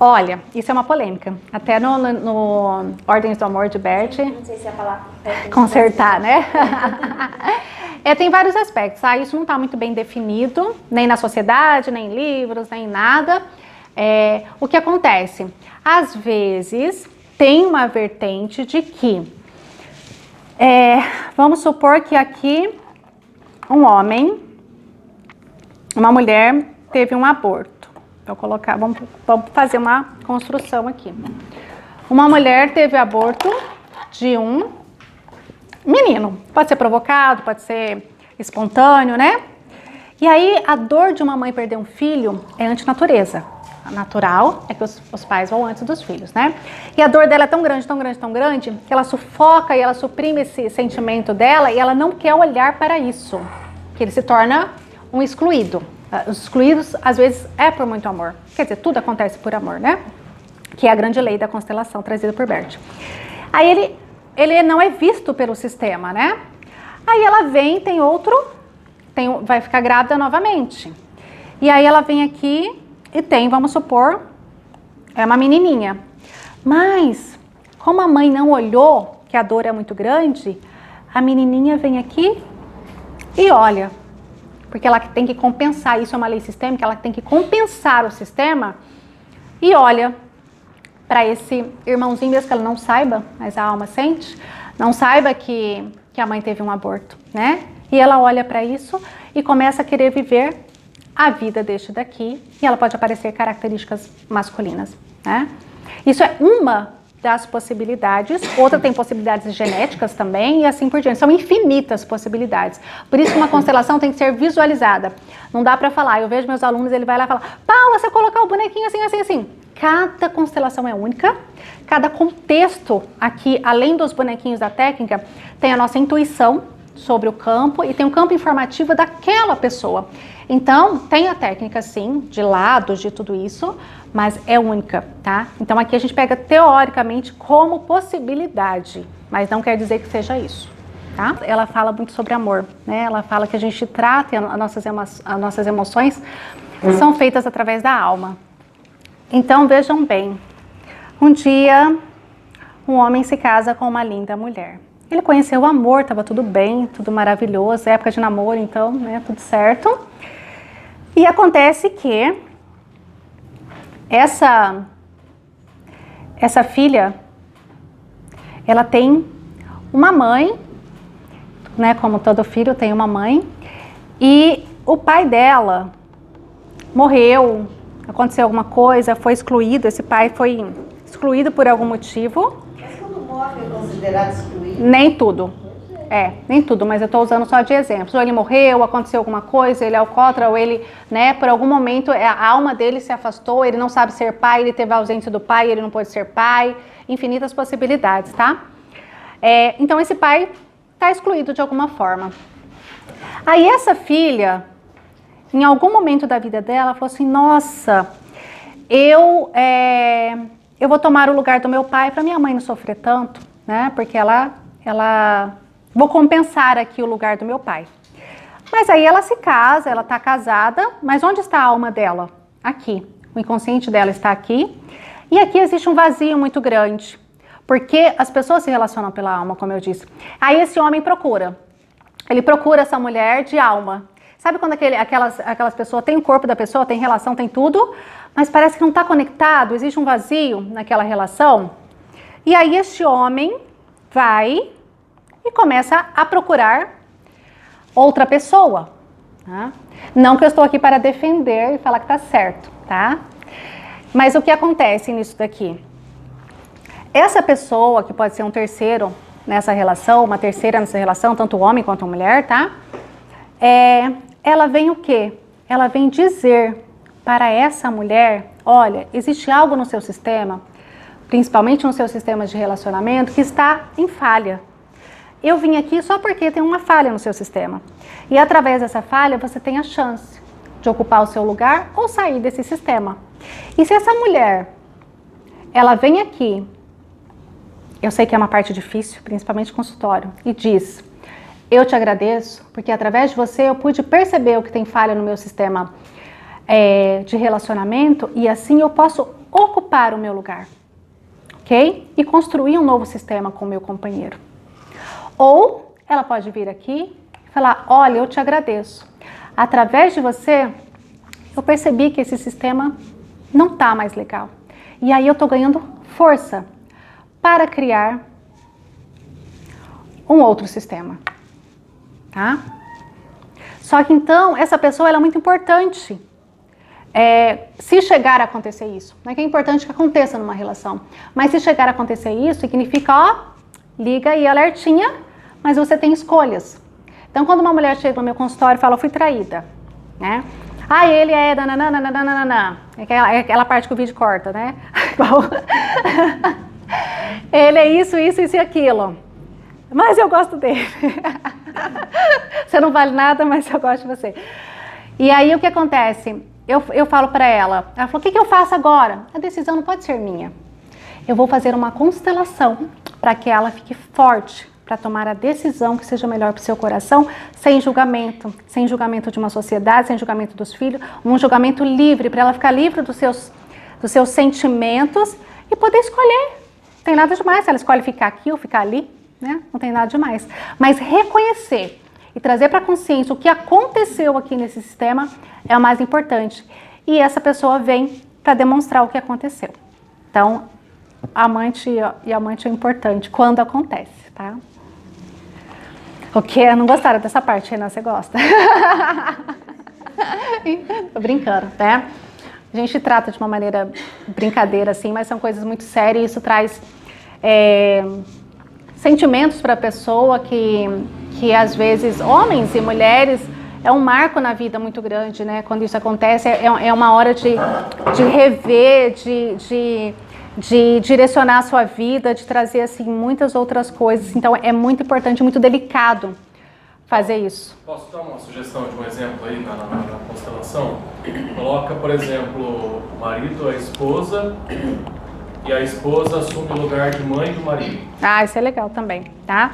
[SPEAKER 1] Olha, isso é uma polêmica. Até no Ordens do Amor de Bert.
[SPEAKER 5] Não sei se é a palavra
[SPEAKER 1] consertar, né? Tem vários aspectos, tá? Isso não está muito bem definido, nem na sociedade, nem em livros, nem em nada. O que acontece? Às vezes, tem uma vertente de que, vamos supor que aqui um homem, uma mulher teve um aborto. Vou colocar, vamos fazer uma construção aqui. Uma mulher teve aborto de um menino. Pode ser provocado, pode ser espontâneo, né? E aí, a dor de uma mãe perder um filho é antinatureza. A natural é que os pais vão antes dos filhos, né? E a dor dela é tão grande, tão grande, tão grande, que ela sufoca e ela suprime esse sentimento dela e ela não quer olhar para isso. Que ele se torna um excluído. Os excluídos, às vezes, é por muito amor. Quer dizer, tudo acontece por amor, né? Que é a grande lei da constelação trazida por Bert. Aí ele não é visto pelo sistema, né? Aí ela vem, vai ficar grávida novamente. E aí ela vem aqui e tem, vamos supor, é uma menininha. Mas, como a mãe não olhou que a dor é muito grande, a menininha vem aqui e olha. Porque ela tem que compensar, isso é uma lei sistêmica, ela tem que compensar o sistema e olha para esse irmãozinho, mesmo que ela não saiba, mas a alma sente, não saiba que a mãe teve um aborto, né? E ela olha para isso e começa a querer viver a vida deste daqui, e ela pode aparecer características masculinas, né? Isso é uma das possibilidades, outra tem possibilidades genéticas também e assim por diante. São infinitas possibilidades. Por isso que uma constelação tem que ser visualizada. Não dá para falar. Eu vejo meus alunos, ele vai lá e fala: Paula, você colocar o bonequinho assim, assim, assim. Cada constelação é única, cada contexto aqui, além dos bonequinhos da técnica, tem a nossa intuição sobre o campo e tem um campo informativo daquela pessoa. Então, tem a técnica sim, de lados, de tudo isso, mas é única, tá? Então aqui a gente pega teoricamente como possibilidade, mas não quer dizer que seja isso, tá? Ela fala muito sobre amor, né? Ela fala que a gente trata as nossas emoções são feitas através da alma. Então vejam bem, um dia um homem se casa com uma linda mulher. Ele conheceu o amor, estava tudo bem, tudo maravilhoso, época de namoro, então, né, tudo certo. E acontece que essa filha, ela tem uma mãe, né, como todo filho tem uma mãe, e o pai dela morreu, aconteceu alguma coisa, foi excluído, esse pai foi excluído por algum motivo.
[SPEAKER 2] Mas quando morre é considerado excluído?
[SPEAKER 1] Nem tudo. Nem tudo, mas eu estou usando só de exemplos. Ou ele morreu, aconteceu alguma coisa, ele é alcoólatra, ou ele, né, por algum momento a alma dele se afastou, ele não sabe ser pai, ele teve a ausência do pai, ele não pôde ser pai, infinitas possibilidades, tá? Então esse pai está excluído de alguma forma. Aí essa filha, em algum momento da vida dela, falou assim: nossa, eu vou tomar o lugar do meu pai para minha mãe não sofrer tanto, né? Porque vou compensar aqui o lugar do meu pai. Mas aí ela se casa, ela está casada, mas onde está a alma dela? Aqui. O inconsciente dela está aqui. E aqui existe um vazio muito grande, porque as pessoas se relacionam pela alma, como eu disse. Aí esse homem procura. Ele procura essa mulher de alma. Sabe quando aquelas pessoas têm o corpo da pessoa, tem relação, tem tudo, mas parece que não está conectado, existe um vazio naquela relação? E aí este homem vai e começa a procurar outra pessoa, tá? Não que eu estou aqui para defender e falar que está certo, tá? Mas o que acontece nisso daqui? Essa pessoa, que pode ser um terceiro nessa relação, uma terceira nessa relação, tanto o homem quanto a mulher, tá? Ela vem o quê? Ela vem dizer para essa mulher: olha, existe algo no seu sistema, principalmente no seu sistema de relacionamento, que está em falha. Eu vim aqui só porque tem uma falha no seu sistema. E através dessa falha você tem a chance de ocupar o seu lugar ou sair desse sistema. E se essa mulher, ela vem aqui, eu sei que é uma parte difícil, principalmente consultório, e diz: eu te agradeço porque através de você eu pude perceber o que tem falha no meu sistema de relacionamento e assim eu posso ocupar o meu lugar, ok? E construir um novo sistema com o meu companheiro. Ou ela pode vir aqui e falar: olha, eu te agradeço. Através de você, eu percebi que esse sistema não está mais legal. E aí eu estou ganhando força para criar um outro sistema. Tá? Só que então, essa pessoa ela é muito importante. Se chegar a acontecer isso, não é que é importante que aconteça numa relação, mas se chegar a acontecer isso, significa, ó, liga aí alertinha, mas você tem escolhas. Então, quando uma mulher chega no meu consultório e fala: eu fui traída, né? Ah, ele é nananana, é aquela parte que o vídeo corta, né? Ele é isso e aquilo. Mas eu gosto dele. Você não vale nada, mas eu gosto de você. E aí o que acontece? Eu falo para ela falou: o que eu faço agora? A decisão não pode ser minha. Eu vou fazer uma constelação para que ela fique forte, para tomar a decisão que seja melhor para o seu coração, sem julgamento de uma sociedade, sem julgamento dos filhos, um julgamento livre, para ela ficar livre dos seus sentimentos e poder escolher. Não tem nada demais se ela escolhe ficar aqui ou ficar ali, né? Não tem nada demais. Mas reconhecer e trazer para a consciência o que aconteceu aqui nesse sistema é o mais importante. E essa pessoa vem para demonstrar o que aconteceu. Então, amante é importante quando acontece, tá? O que? Não gostaram dessa parte, Renan? Você gosta? Tô brincando, né? A gente trata de uma maneira brincadeira, assim, mas são coisas muito sérias e isso traz sentimentos para a pessoa que às vezes, homens e mulheres, é um marco na vida muito grande, né? Quando isso acontece, é uma hora de rever, de direcionar a sua vida, de trazer, assim, muitas outras coisas. Então, é muito importante, muito delicado fazer isso.
[SPEAKER 6] Posso dar uma sugestão de um exemplo aí na constelação? Coloca, por exemplo, o marido, a esposa, e a esposa assume o lugar de mãe do marido.
[SPEAKER 1] Ah, isso é legal também, tá?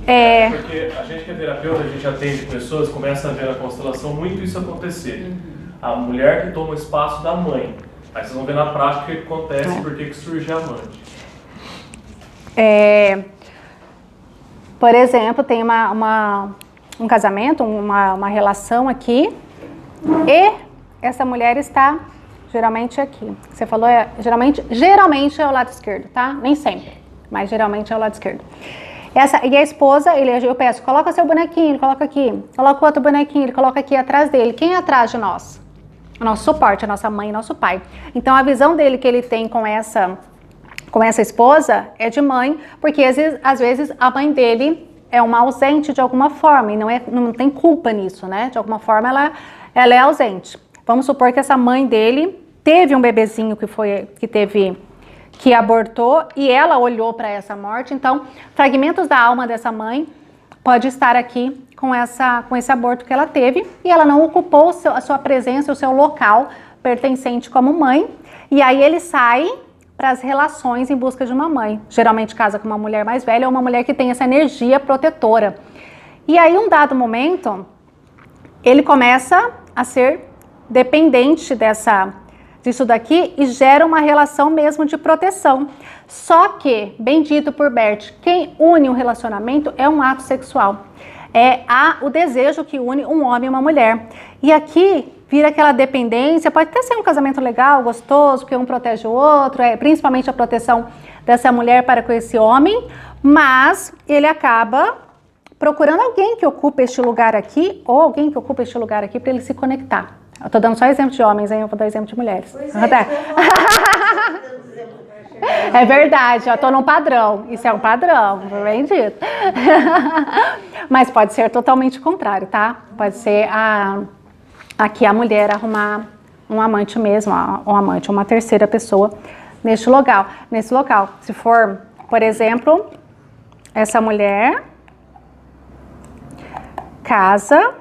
[SPEAKER 6] Porque a gente que é terapeuta, a gente atende pessoas, começa a ver na constelação muito isso acontecer. A mulher que toma o espaço da mãe. Aí vocês vão ver na prática o que acontece e por que surge a amante.
[SPEAKER 1] Por exemplo, tem um casamento, uma relação aqui, e essa mulher está geralmente aqui. Você falou, geralmente é o lado esquerdo, tá? Nem sempre, mas geralmente é o lado esquerdo. E a esposa, eu peço, coloca seu bonequinho, ele coloca aqui. Coloca o outro bonequinho, ele coloca aqui atrás dele. Quem é atrás de nós? O nosso suporte, a nossa mãe e nosso pai. Então, a visão dele que ele tem com essa esposa é de mãe, porque às vezes a mãe dele é uma ausente de alguma forma, e não tem culpa nisso, né? De alguma forma, ela é ausente. Vamos supor que essa mãe dele teve um bebezinho que abortou e ela olhou para essa morte, então fragmentos da alma dessa mãe pode estar aqui com esse aborto que ela teve e ela não ocupou a sua presença, o seu local pertencente como mãe, e aí ele sai para as relações em busca de uma mãe, geralmente casa com uma mulher mais velha ou uma mulher que tem essa energia protetora. E aí, um dado momento, ele começa a ser dependente disso daqui e gera uma relação mesmo de proteção. Só que, bem dito por Bert, quem une um relacionamento é um ato sexual. O desejo que une um homem e uma mulher. E aqui vira aquela dependência, pode até ser um casamento legal, gostoso, porque um protege o outro, principalmente a proteção dessa mulher para com esse homem, mas ele acaba procurando alguém que ocupe este lugar aqui, ou alguém que ocupe este lugar aqui para ele se conectar. Eu estou dando só exemplo de homens, hein? Eu vou dar exemplo de mulheres. É verdade, eu estou num padrão. Isso é um padrão, bem dito. Mas pode ser totalmente contrário, tá? Pode ser aqui a mulher arrumar um amante mesmo, uma terceira pessoa nesse local. Se for, por exemplo, essa mulher casa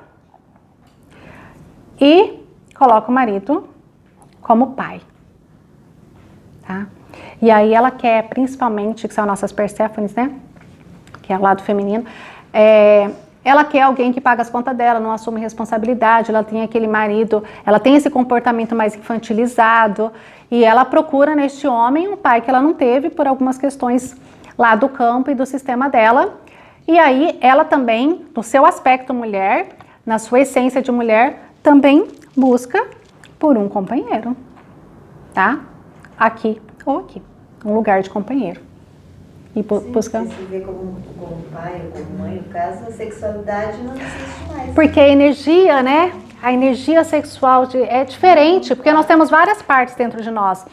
[SPEAKER 1] e coloca o marido como pai, tá? E aí ela quer, principalmente, que são nossas Perséphones, né? Que é o lado feminino, ela quer alguém que paga as contas dela, não assume responsabilidade, ela tem aquele marido, ela tem esse comportamento mais infantilizado, e ela procura neste homem um pai que ela não teve por algumas questões lá do campo e do sistema dela. E aí ela também, no seu aspecto mulher, na sua essência de mulher, também busca por um companheiro, tá? Aqui ou aqui, um lugar de companheiro. E busca...
[SPEAKER 2] Se vê como pai ou como mãe, no caso, a sexualidade não existe mais.
[SPEAKER 1] Porque a energia, né? A energia sexual é diferente, porque nós temos várias partes dentro de nós.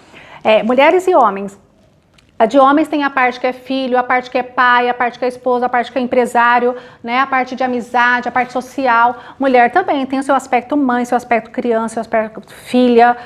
[SPEAKER 1] Mulheres e homens. A de homens tem a parte que é filho, a parte que é pai, a parte que é esposa, a parte que é empresário, né? A parte de amizade, a parte social. Mulher também tem o seu aspecto mãe, seu aspecto criança, seu aspecto filha,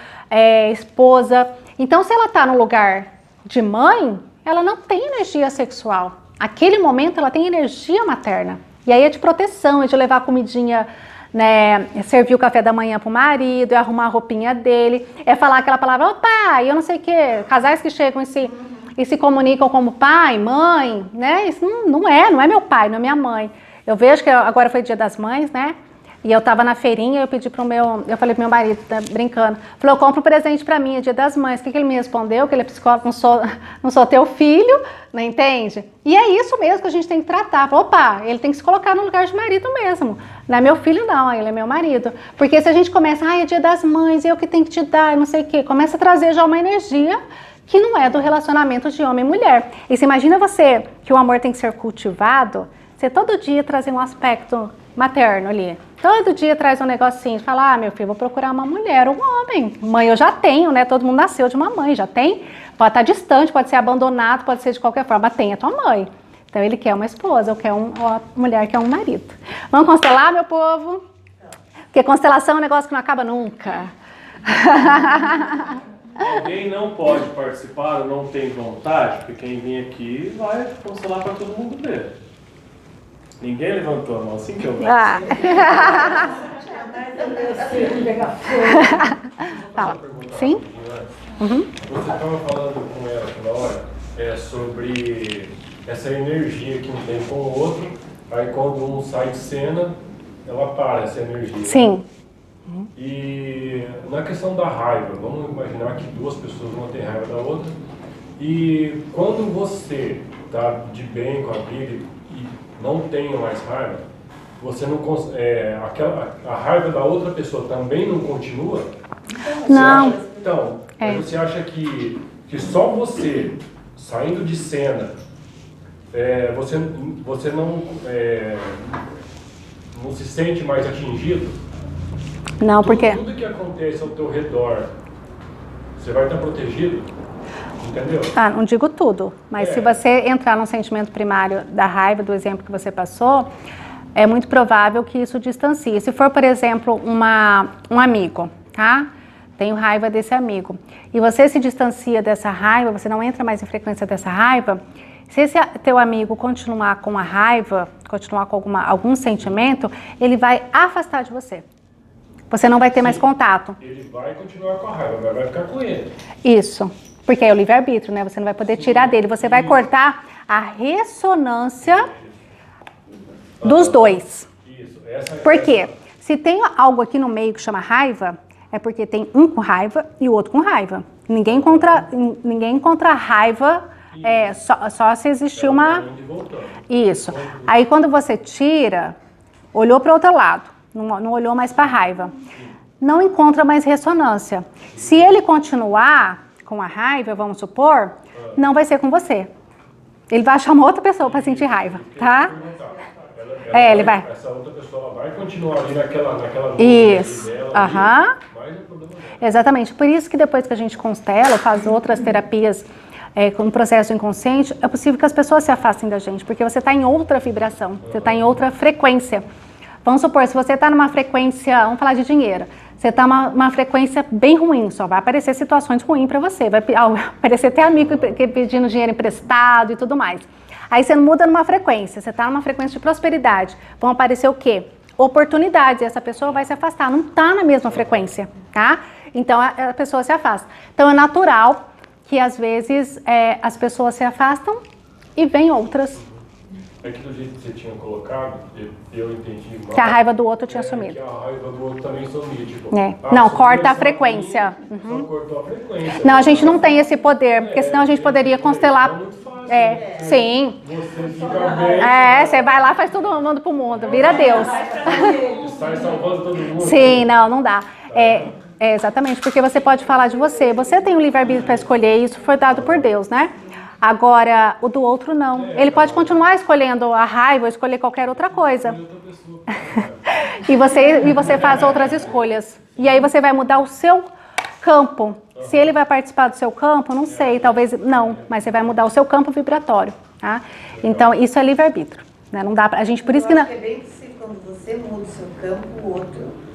[SPEAKER 1] esposa. Então, se ela está no lugar de mãe, ela não tem energia sexual. Aquele momento, ela tem energia materna. E aí é de proteção, é de levar a comidinha, né? Servir o café da manhã pro marido, é arrumar a roupinha dele, é falar aquela palavra, ô pai, eu não sei o quê. Casais que chegam e se comunicam como pai, mãe, né? Isso não é meu pai, não é minha mãe. Eu vejo que agora foi Dia das Mães, né? E eu tava na feirinha, eu falei pro meu marido, tá, brincando, falei, eu compro um presente pra mim, é Dia das Mães. O que ele me respondeu? Que ele é psicólogo, não sou teu filho, não entende? E é isso mesmo que a gente tem que tratar. Opa, ele tem que se colocar no lugar de marido mesmo. Não é meu filho não, ele é meu marido. Porque se a gente começa, é Dia das Mães, eu que tenho que te dar, não sei o quê, começa a trazer já uma energia que não é do relacionamento de homem e mulher. E se imagina você que o amor tem que ser cultivado, você todo dia trazer um aspecto materno ali. Todo dia traz um negocinho, fala, meu filho, vou procurar uma mulher, um homem. Mãe eu já tenho, né? Todo mundo nasceu de uma mãe, já tem. Pode estar distante, pode ser abandonado, pode ser de qualquer forma, tem a tua mãe. Então ele quer uma esposa, ou quer uma mulher quer um marido. Vamos constelar, meu povo? Porque constelação é um negócio que não acaba nunca.
[SPEAKER 6] Alguém não pode participar ou não tem vontade, porque quem vem aqui vai constelar para todo mundo ver. Ninguém levantou a mão, assim que eu vejo.
[SPEAKER 1] Fala. Sim?
[SPEAKER 6] Você estava falando com ela aquela hora sobre essa energia que um tem com o outro, aí quando um sai de cena, ela para essa energia.
[SPEAKER 1] Sim.
[SPEAKER 6] E na questão da raiva, vamos imaginar que duas pessoas, uma tem raiva da outra, e quando você está de bem com a vida e não tem mais raiva, você não a raiva da outra pessoa também não continua?
[SPEAKER 1] Não.
[SPEAKER 6] Então, você acha que só você saindo de cena, você não se sente mais atingido?
[SPEAKER 1] Não, porque...
[SPEAKER 6] Tudo que acontece ao teu redor, você vai estar protegido? Entendeu?
[SPEAKER 1] Ah, não digo tudo, mas se você entrar no sentimento primário da raiva, do exemplo que você passou, é muito provável que isso distancie. Se for, por exemplo, um amigo, tá? Tenho raiva desse amigo. E você se distancia dessa raiva, você não entra mais em frequência dessa raiva, se esse teu amigo continuar com a raiva, continuar com algum sentimento, ele vai afastar de você. Você não vai ter mais contato.
[SPEAKER 6] Ele vai continuar com a raiva, mas vai ficar com ele.
[SPEAKER 1] Isso. Porque é o livre-arbítrio, né? Você não vai poder tirar dele. Você vai cortar a ressonância dos dois.
[SPEAKER 6] Isso.
[SPEAKER 1] Por quê? Se tem algo aqui no meio que chama raiva, é porque tem um com raiva e o outro com raiva. Ninguém encontra raiva só se existir uma... Isso. Aí quando você tira, olhou para o outro lado, não olhou mais para a raiva, não encontra mais ressonância. Se ele continuar com a raiva, vamos supor, não vai ser com você. Ele vai achar uma outra pessoa para sentir raiva, tá? Ele vai.
[SPEAKER 6] Essa outra pessoa vai continuar ali naquela
[SPEAKER 1] isso.
[SPEAKER 6] Dela,
[SPEAKER 1] Aham.
[SPEAKER 6] mas o problema
[SPEAKER 1] Exatamente. Por isso que depois que a gente constela, faz outras terapias com o processo inconsciente, é possível que as pessoas se afastem da gente, porque você está em outra vibração, você está em outra frequência. Vamos supor, se você está numa frequência, vamos falar de dinheiro, você está numa frequência bem ruim, só vai aparecer situações ruins para você, vai aparecer até amigo pedindo dinheiro emprestado e tudo mais. Aí você muda numa frequência, você está numa frequência de prosperidade, vão aparecer o quê? Oportunidades, e essa pessoa vai se afastar, não está na mesma frequência, tá? Então a pessoa se afasta. Então é natural que às vezes as pessoas se afastam e vem outras.
[SPEAKER 6] É que do jeito que você tinha colocado, eu entendi mal.
[SPEAKER 1] Que a raiva do outro tinha sumido.
[SPEAKER 6] Que a raiva do outro também sumia, tipo...
[SPEAKER 1] Não, corta a frequência.
[SPEAKER 6] Só cortou a frequência.
[SPEAKER 1] Não, a gente não tem esse poder, porque senão a gente poderia constelar...
[SPEAKER 6] É muito fácil.
[SPEAKER 1] Sim.
[SPEAKER 6] Você fica bem...
[SPEAKER 1] Você vai lá, faz todo mundo pro mundo, vira Deus.
[SPEAKER 6] Sai salvando todo mundo.
[SPEAKER 1] Sim, não dá. Exatamente, porque você pode falar de você. Você tem o livre-arbítrio para escolher, isso foi dado por Deus, né? Agora, o do outro não. Ele pode continuar escolhendo a raiva ou escolher qualquer outra coisa. E você faz outras escolhas. E aí você vai mudar o seu campo. Se ele vai participar do seu campo, não sei, talvez não. Mas você vai mudar o seu campo vibratório, tá? Então, isso é livre-arbítrio. Né? Não dá pra gente, por isso que não...
[SPEAKER 2] Eu acho que é bem possível quando você muda o seu campo, o outro...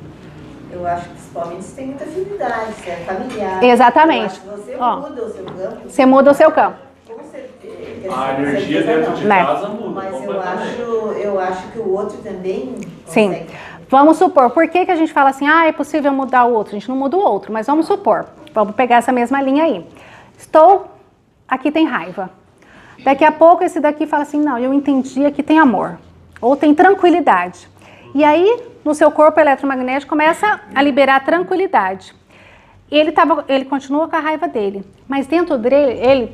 [SPEAKER 2] Eu acho que principalmente você tem muita afinidade, você é familiar.
[SPEAKER 1] Exatamente.
[SPEAKER 2] Eu acho que você muda o seu campo.
[SPEAKER 1] Você muda o seu campo.
[SPEAKER 2] Com certeza.
[SPEAKER 6] A energia dentro de casa muda.
[SPEAKER 2] Mas
[SPEAKER 6] completamente.
[SPEAKER 2] eu acho que o outro também
[SPEAKER 1] Sim.
[SPEAKER 2] consegue.
[SPEAKER 1] Vamos supor, por que a gente fala assim, é possível mudar o outro? A gente não muda o outro, mas vamos supor, vamos pegar essa mesma linha aí. Aqui tem raiva. Daqui a pouco esse daqui fala assim, não, eu entendi, aqui tem amor. Ou tem tranquilidade. E aí, no seu corpo eletromagnético, começa a liberar tranquilidade. Ele continua com a raiva dele, mas dentro dele,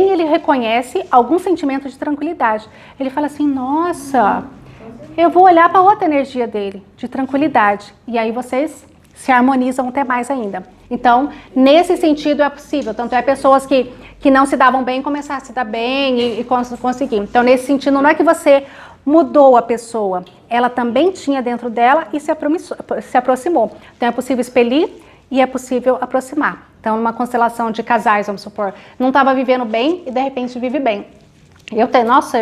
[SPEAKER 1] ele reconhece algum sentimento de tranquilidade. Ele fala assim, nossa, eu vou olhar para outra energia dele, de tranquilidade. E aí vocês se harmonizam até mais ainda. Então, nesse sentido é possível. Tanto é pessoas que não se davam bem começar a se dar bem e conseguir. Então, nesse sentido, não é que você mudou a pessoa, ela também tinha dentro dela e se aproximou. Então é possível expelir e é possível aproximar. Então numa constelação de casais, vamos supor, não estava vivendo bem e de repente vive bem. Eu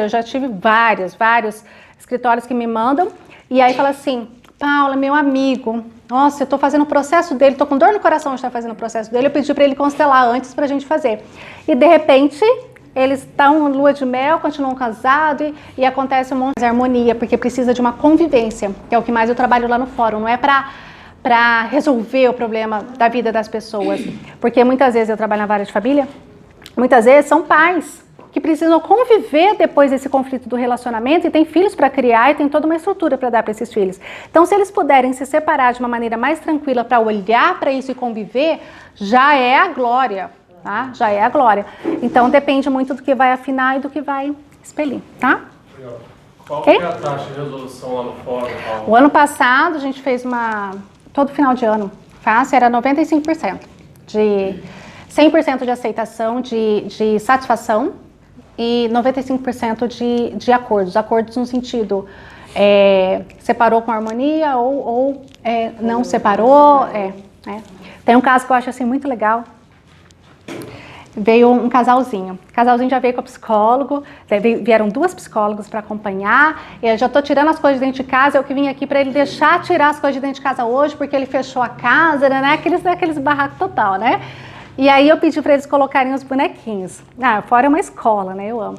[SPEAKER 1] já tive vários escritórios que me mandam e aí fala assim, Paula, meu amigo, nossa, eu estou fazendo o processo dele, estou com dor no coração de estar fazendo o processo dele, eu pedi para ele constelar antes para a gente fazer. E de repente, eles estão em lua de mel, continuam casados e acontece um monte de harmonia, porque precisa de uma convivência, que é o que mais eu trabalho lá no fórum, não é para resolver o problema da vida das pessoas. Porque muitas vezes eu trabalho na vara de família, muitas vezes são pais que precisam conviver depois desse conflito do relacionamento e tem filhos para criar e tem toda uma estrutura para dar para esses filhos. Então, se eles puderem se separar de uma maneira mais tranquila para olhar para isso e conviver, já é a glória, tá? Já é a glória. Então, depende muito do que vai afinar e do que vai expelir, tá?
[SPEAKER 6] Qual que é a taxa de resolução lá no fórum, Paulo?
[SPEAKER 1] O ano passado, a gente fez todo final de ano, fácil, era 95% de 100% de aceitação, de satisfação, e 95% de acordos. Acordos no sentido, separou com harmonia ou não separou. Tem um caso que eu acho assim, muito legal. Veio um casalzinho. O casalzinho já veio com o psicólogo, vieram 2 psicólogos para acompanhar. Eu já estou tirando as coisas de dentro de casa, eu que vim aqui para ele deixar tirar as coisas de dentro de casa hoje, porque ele fechou a casa, né? Aqueles barracos total, né? E aí eu pedi para eles colocarem os bonequinhos. Fora é uma escola, né? Eu amo.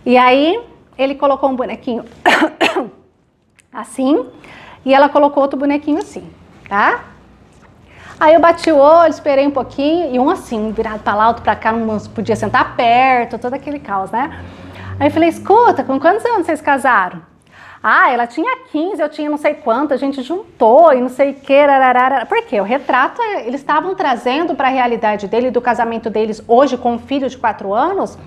[SPEAKER 1] E aí ele colocou um bonequinho assim, e ela colocou outro bonequinho assim, tá? Aí eu bati o olho, esperei um pouquinho, e um assim, virado para lá, outro para cá, não podia sentar perto, todo aquele caos, né? Aí eu falei, escuta, com quantos anos vocês casaram? Ela tinha 15, eu tinha não sei quanto, a gente juntou e não sei o que, porque o retrato, eles estavam trazendo para a realidade dele, do casamento deles hoje com um filho de 4 anos,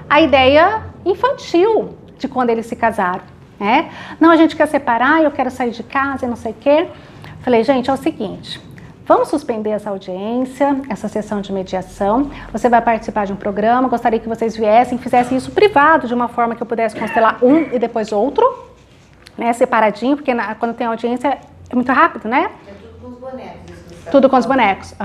[SPEAKER 1] a ideia infantil de quando eles se casaram, né? Não, a gente quer separar, eu quero sair de casa e não sei o que. Falei, gente, é o seguinte, vamos suspender essa audiência, essa sessão de mediação, você vai participar de um programa, gostaria que vocês viessem, fizessem isso privado, de uma forma que eu pudesse constelar um e depois outro, né, separadinho, porque quando tem audiência é muito rápido, né?
[SPEAKER 2] É tudo com os bonecos.
[SPEAKER 1] Tudo com os bonecos,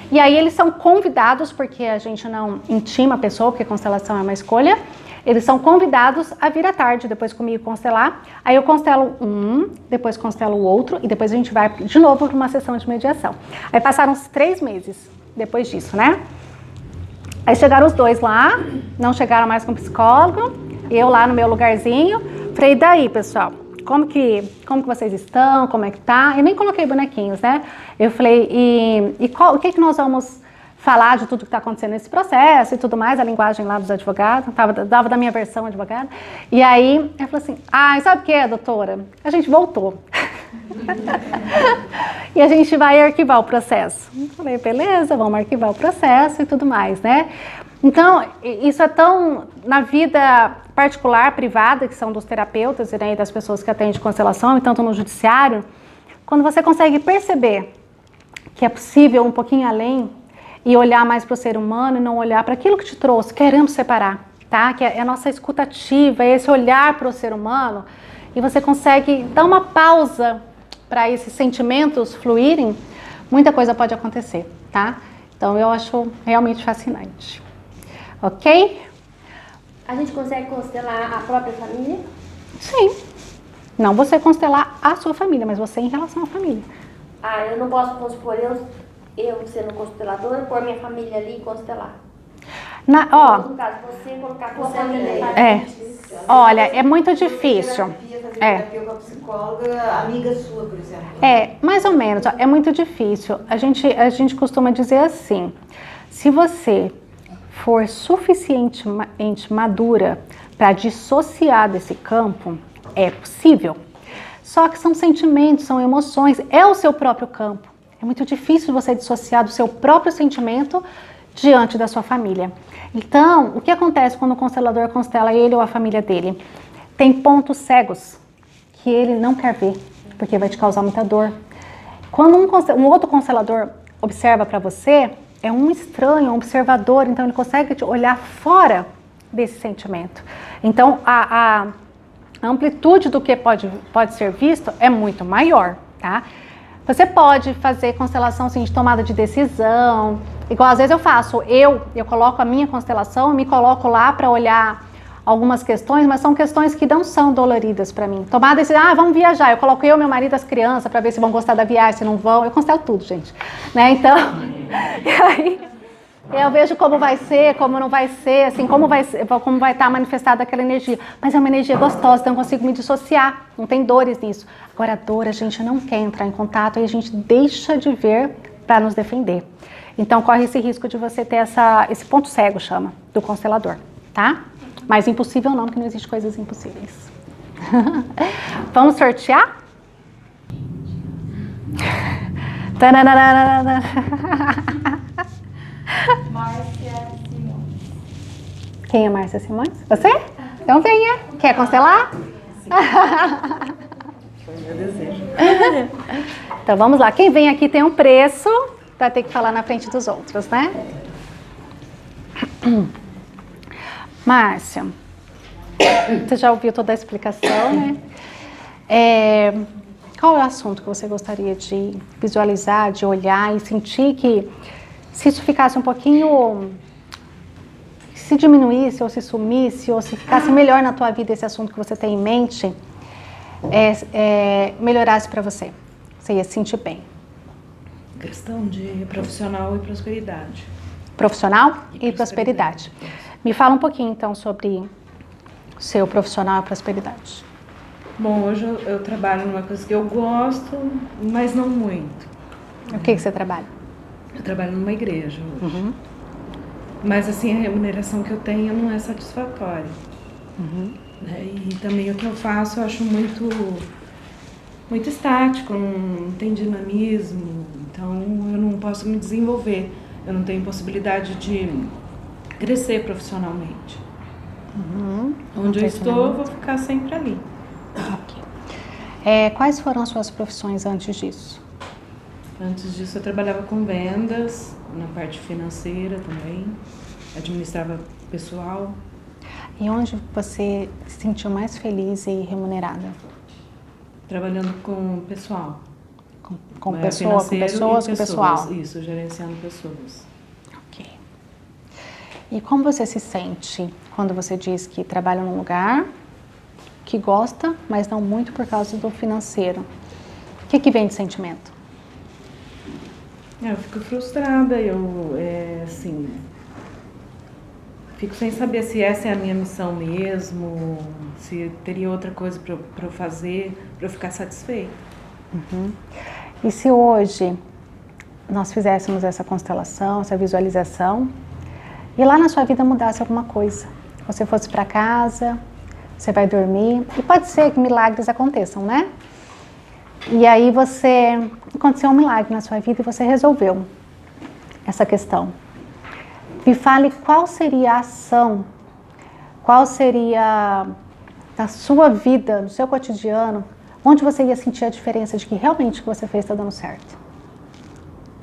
[SPEAKER 1] E aí eles são convidados, porque a gente não intima a pessoa, porque constelação é uma escolha, eles são convidados a vir à tarde, depois comigo constelar, aí eu constelo um, depois constelo o outro, e depois a gente vai de novo para uma sessão de mediação. Aí passaram uns 3 meses depois disso, né? Aí chegaram os 2 lá, não chegaram mais com psicólogo, eu lá no meu lugarzinho. Falei, e daí, pessoal, como que vocês estão, como é que tá? Eu nem coloquei bonequinhos, né? Eu falei, o que nós vamos falar de tudo que está acontecendo nesse processo e tudo mais, a linguagem lá dos advogados, dava da minha versão advogada. E aí, eu falei assim, sabe o que, doutora? A gente voltou. E a gente vai arquivar o processo. Eu falei, beleza, vamos arquivar o processo e tudo mais, né? Então, isso é tão, na vida particular, privada, que são dos terapeutas e das pessoas que atendem constelação, e tanto no judiciário, quando você consegue perceber que é possível um pouquinho além e olhar mais para o ser humano e não olhar para aquilo que te trouxe, queremos separar, tá? Que é a nossa escutativa, é esse olhar para o ser humano, e você consegue dar uma pausa para esses sentimentos fluírem, muita coisa pode acontecer, tá? Então, eu acho realmente fascinante. Ok?
[SPEAKER 5] A gente consegue constelar a própria família?
[SPEAKER 1] Sim. Não você constelar a sua família, mas você em relação à família.
[SPEAKER 5] Eu não posso, vamos supor, eu sendo consteladora, pôr minha família ali e constelar. No caso, você colocar a tua família.
[SPEAKER 1] Olha, é muito difícil.
[SPEAKER 2] Fazer terapia com a psicóloga, amiga sua, por exemplo.
[SPEAKER 1] Mais ou menos. É muito difícil. A gente costuma dizer assim, se você for suficientemente madura para dissociar desse campo, é possível. Só que são sentimentos, são emoções, é o seu próprio campo. É muito difícil você dissociar do seu próprio sentimento diante da sua família. Então, o que acontece quando o constelador constela ele ou a família dele? Tem pontos cegos que ele não quer ver, porque vai te causar muita dor. Quando um outro constelador observa para você, é um estranho, um observador, então ele consegue te olhar fora desse sentimento. Então, a amplitude do que pode ser visto é muito maior, tá? Você pode fazer constelação assim, de tomada de decisão, igual às vezes eu faço, eu coloco a minha constelação, me coloco lá para olhar algumas questões, mas são questões que não são doloridas para mim. Tomar decisão, vamos viajar, eu coloco eu, meu marido, as crianças para ver se vão gostar da viagem, se não vão, eu constelo tudo, gente, né? Então, e aí eu vejo como vai ser, como não vai ser, assim, como vai estar manifestada aquela energia. Mas é uma energia gostosa, então eu consigo me dissociar, não tem dores nisso. Agora, a dor, a gente não quer entrar em contato e a gente deixa de ver para nos defender. Então, corre esse risco de você ter esse ponto cego, chama, do constelador, tá? Mas impossível não, porque não existe coisas impossíveis. Vamos sortear? Tananana.
[SPEAKER 3] Márcia Simões.
[SPEAKER 1] Quem é Márcia Simões? Você? Então venha. Quer constelar?
[SPEAKER 2] Foi meu desejo.
[SPEAKER 1] Então vamos lá. Quem vem aqui tem um preço, vai ter que falar na frente dos outros, né? Márcia, você já ouviu toda a explicação, né? Qual é o assunto que você gostaria de visualizar, de olhar e sentir que se isso ficasse um pouquinho, se diminuísse ou se sumisse ou se ficasse melhor na tua vida esse assunto que você tem em mente, melhorasse para você? Você ia se sentir bem.
[SPEAKER 7] Questão de profissional e prosperidade.
[SPEAKER 1] Profissional e prosperidade. Me fala um pouquinho então sobre o seu profissional e prosperidade.
[SPEAKER 7] Bom, hoje eu trabalho numa coisa que eu gosto, mas não muito.
[SPEAKER 1] O que você trabalha?
[SPEAKER 7] Eu trabalho numa igreja hoje.
[SPEAKER 1] Uhum.
[SPEAKER 7] Mas assim, a remuneração que eu tenho não é satisfatória.
[SPEAKER 1] Uhum.
[SPEAKER 7] E também o que eu faço eu acho muito estático, não tem dinamismo, então eu não posso me desenvolver. Eu não tenho possibilidade de crescer profissionalmente.
[SPEAKER 1] Uhum.
[SPEAKER 7] Onde eu estou, eu vou ficar sempre ali.
[SPEAKER 1] Ok. Quais foram as suas profissões antes disso?
[SPEAKER 7] Antes disso eu trabalhava com vendas, na parte financeira também, administrava pessoal.
[SPEAKER 1] E onde você se sentiu mais feliz e remunerada?
[SPEAKER 7] Trabalhando com pessoal.
[SPEAKER 1] Com pessoas, com pessoal?
[SPEAKER 7] Isso, gerenciando pessoas.
[SPEAKER 1] Ok. E como você se sente quando você diz que trabalha num lugar que gosta, mas não muito por causa do financeiro? O que vem de sentimento?
[SPEAKER 7] Eu fico frustrada, assim, fico sem saber se essa é a minha missão mesmo, se teria outra coisa para eu fazer, para eu ficar satisfeita.
[SPEAKER 1] Uhum. E se hoje nós fizéssemos essa constelação, essa visualização, e lá na sua vida mudasse alguma coisa? Você fosse para casa, você vai dormir, e pode ser que milagres aconteçam, né? E aí aconteceu um milagre na sua vida e você resolveu essa questão. Me fale qual seria a ação, qual seria na sua vida, no seu cotidiano, onde você ia sentir a diferença de que realmente o que você fez está dando certo.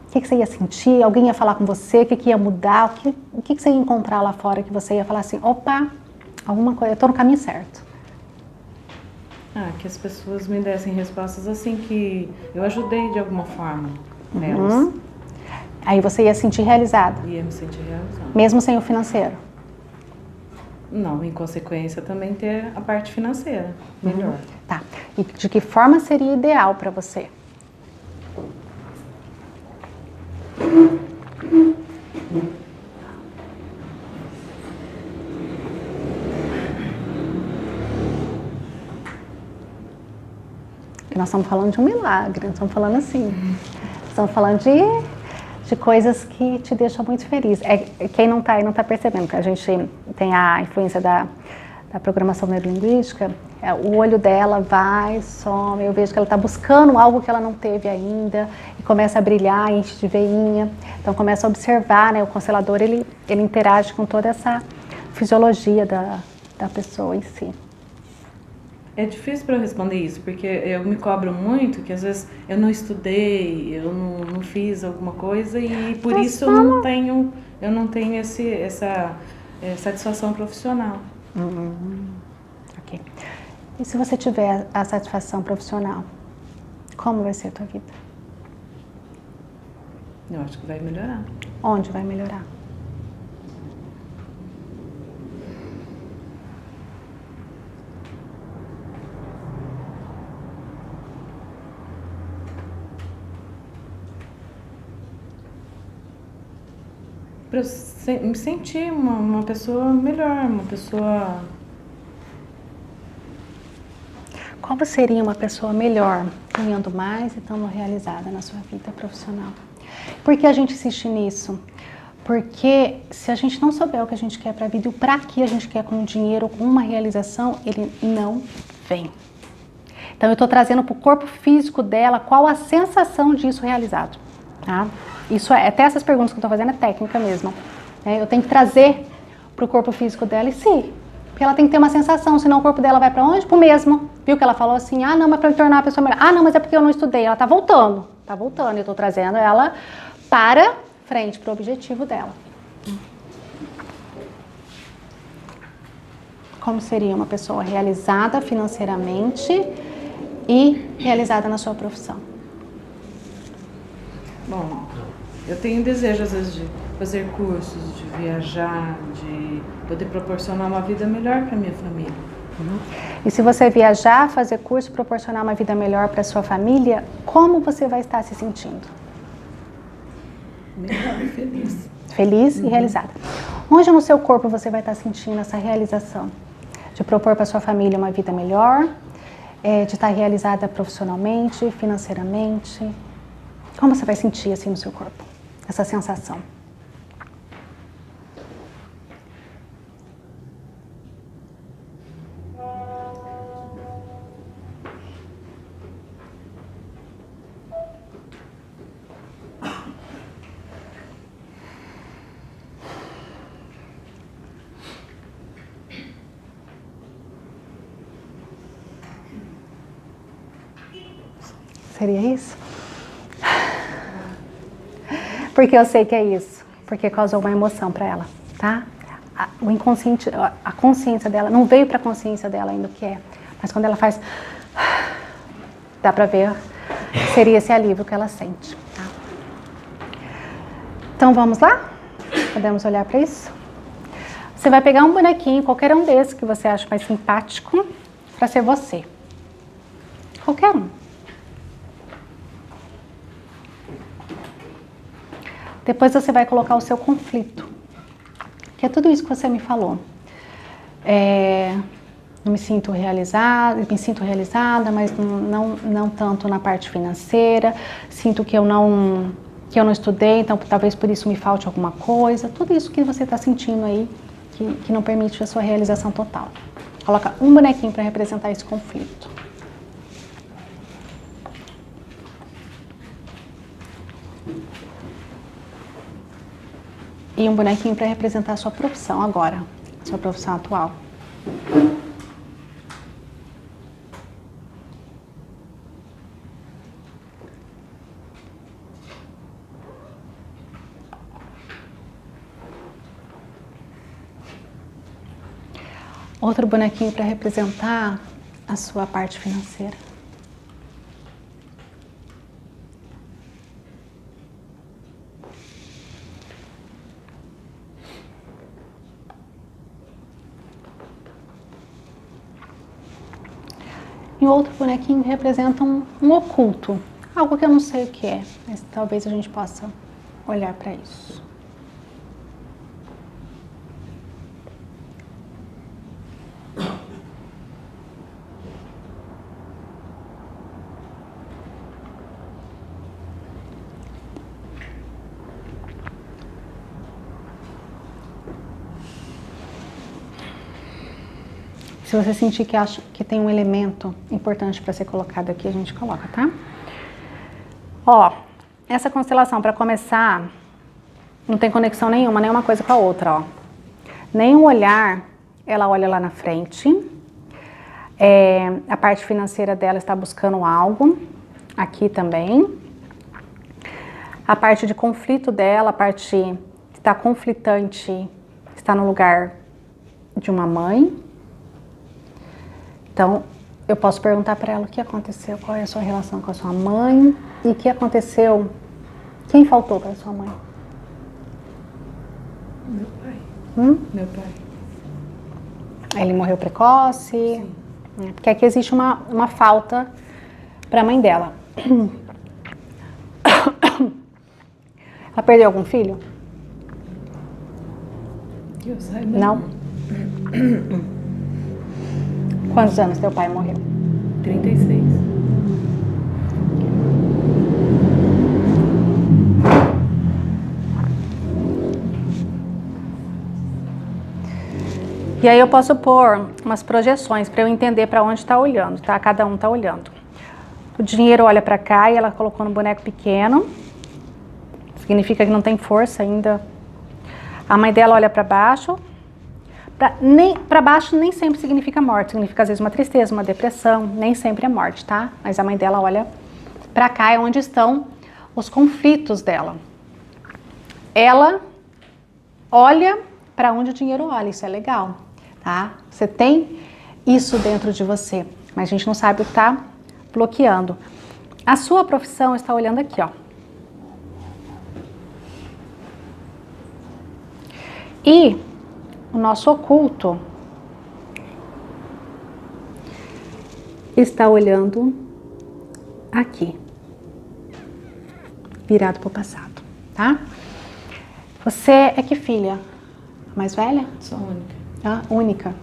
[SPEAKER 1] O que você ia sentir? Alguém ia falar com você? O que ia mudar? O que você ia encontrar lá fora que você ia falar assim, opa, alguma coisa, eu estou no caminho certo.
[SPEAKER 7] Que as pessoas me dessem respostas assim, que eu ajudei de alguma forma nelas.
[SPEAKER 1] Aí você ia se sentir realizada?
[SPEAKER 7] Ia me sentir realizada.
[SPEAKER 1] Mesmo sem o financeiro?
[SPEAKER 7] Não, em consequência também ter a parte financeira melhor.
[SPEAKER 1] Tá. E de que forma seria ideal para você? Nós estamos falando de um milagre, nós estamos falando assim, estamos falando de coisas que te deixam muito feliz. Quem não está aí não está percebendo, que a gente tem a influência da programação neurolinguística, o olho dela vai, some, eu vejo que ela está buscando algo que ela não teve ainda, e começa a brilhar, enche de veinha, então começa a observar, né, o constelador ele interage com toda essa fisiologia da pessoa em si.
[SPEAKER 7] É difícil para eu responder isso, porque eu me cobro muito, que às vezes eu não estudei, eu não fiz alguma coisa e por isso eu não tenho essa satisfação profissional.
[SPEAKER 1] Ok. E se você tiver a satisfação profissional, como vai ser a tua vida?
[SPEAKER 7] Eu acho que vai melhorar.
[SPEAKER 1] Onde vai melhorar?
[SPEAKER 7] Para me sentir uma pessoa melhor, uma pessoa...
[SPEAKER 1] Como seria uma pessoa melhor, ganhando mais e estando realizada na sua vida profissional? Por que a gente insiste nisso? Porque se a gente não souber o que a gente quer para a vida e o para que a gente quer com o dinheiro, com uma realização, ele não vem. Então eu estou trazendo para o corpo físico dela qual a sensação disso realizado. Tá? Isso até essas perguntas que eu estou fazendo é técnica mesmo. Né? Eu tenho que trazer para o corpo físico dela e sim, porque ela tem que ter uma sensação, senão o corpo dela vai para onde? Pro mesmo. Viu que ela falou assim, ah não, mas para me tornar uma pessoa melhor. Ah não, mas é porque eu não estudei. Ela tá voltando, eu estou trazendo ela para frente, para o objetivo dela. Como seria uma pessoa realizada financeiramente e realizada na sua profissão?
[SPEAKER 7] Bom, eu tenho desejo às vezes de fazer cursos, de viajar, de poder proporcionar uma vida melhor para minha família.
[SPEAKER 1] E se você viajar, fazer curso, proporcionar uma vida melhor para sua família, como você vai estar se sentindo?
[SPEAKER 7] Melhor e feliz.
[SPEAKER 1] Feliz e realizada. Onde no seu corpo você vai estar sentindo essa realização? De propor para sua família uma vida melhor, de estar realizada profissionalmente, financeiramente. Como você vai sentir assim no seu corpo? Essa sensação. Seria isso? Porque eu sei que é isso. Porque causou uma emoção para ela, tá? O inconsciente, a consciência dela, não veio para a consciência dela ainda o que é. Mas quando ela faz, dá para ver, seria esse alívio que ela sente. Tá? Então vamos lá? Podemos olhar para isso? Você vai pegar um bonequinho, qualquer um desses que você acha mais simpático, para ser você. Qualquer um. Depois você vai colocar o seu conflito, que é tudo isso que você me falou. Não me sinto realizada, me sinto realizada, mas não tanto na parte financeira. Sinto que eu não estudei, então talvez por isso me falte alguma coisa. Tudo isso que você está sentindo aí, que não permite a sua realização total. Coloca um bonequinho para representar esse conflito. E um bonequinho para representar a sua profissão agora, a sua profissão atual. Outro bonequinho para representar a sua parte financeira. E outro bonequinho representa um oculto, algo que eu não sei o que é, mas talvez a gente possa olhar para isso. Se você sentir que acha que tem um elemento importante para ser colocado aqui, a gente coloca, tá? Ó, essa constelação, para começar, não tem conexão nenhuma coisa com a outra, ó. Nem o olhar, ela olha lá na frente. A parte financeira dela está buscando algo, aqui também. A parte de conflito dela, a parte que está conflitante, está no lugar de uma mãe. Então, eu posso perguntar para ela o que aconteceu, qual é a sua relação com a sua mãe e o que aconteceu, quem faltou para sua mãe?
[SPEAKER 7] Meu pai. Meu pai.
[SPEAKER 1] Ele morreu precoce?
[SPEAKER 7] Sim.
[SPEAKER 1] Porque aqui existe uma falta para a mãe dela. Ela perdeu algum filho?
[SPEAKER 7] Que eu saiba.
[SPEAKER 1] Não? Quantos anos teu pai morreu?
[SPEAKER 7] 36.
[SPEAKER 1] E aí eu posso pôr umas projeções para eu entender para onde está olhando, tá? Cada um está olhando. O dinheiro olha para cá e ela colocou no boneco pequeno. Significa que não tem força ainda. A mãe dela olha para baixo. Para baixo nem sempre significa morte. Significa às vezes uma tristeza, uma depressão. Nem sempre é morte, tá? Mas a mãe dela olha para cá, é onde estão os conflitos dela. Ela olha para onde o dinheiro olha. Isso é legal. Tá? Você tem isso dentro de você, mas a gente não sabe o que está bloqueando. A sua profissão está olhando aqui, ó. E o nosso oculto está olhando aqui, virado para o passado, tá? Você é que filha? A mais velha?
[SPEAKER 7] Sou única.
[SPEAKER 1] A única.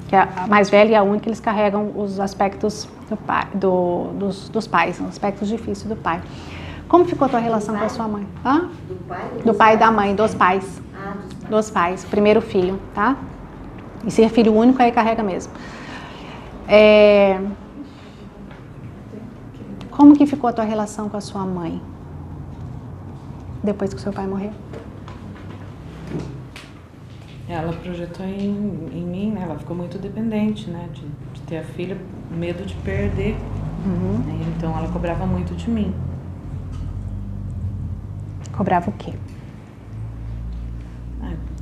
[SPEAKER 1] Que a mais velha e a única, eles carregam os aspectos do pai, dos pais, os aspectos difíceis do pai. Como ficou a tua relação com a sua mãe? Hã?
[SPEAKER 2] Do pai?
[SPEAKER 1] Do pai e da mãe, dos pais.
[SPEAKER 2] Ah, dos pais.
[SPEAKER 1] Dos pais, primeiro filho, tá? E ser filho único, aí carrega mesmo. Como que ficou a tua relação com a sua mãe? Depois que o seu pai morreu?
[SPEAKER 7] Ela projetou em mim, né? Ela ficou muito dependente, né? De ter a filha, medo de perder. Né? Então ela cobrava muito de mim.
[SPEAKER 1] Cobrava o quê?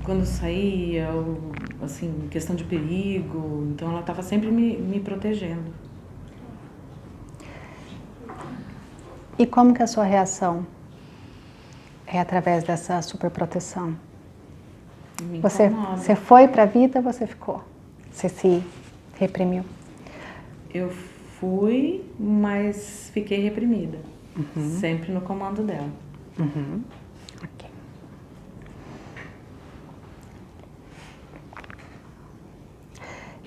[SPEAKER 7] Quando saía, assim, questão de perigo. Então ela estava sempre me protegendo.
[SPEAKER 1] E como que a sua reação é através dessa superproteção? Você foi para a vida ou você ficou? Você se reprimiu?
[SPEAKER 7] Eu fui, mas fiquei reprimida. Sempre no comando dela.
[SPEAKER 1] Ok.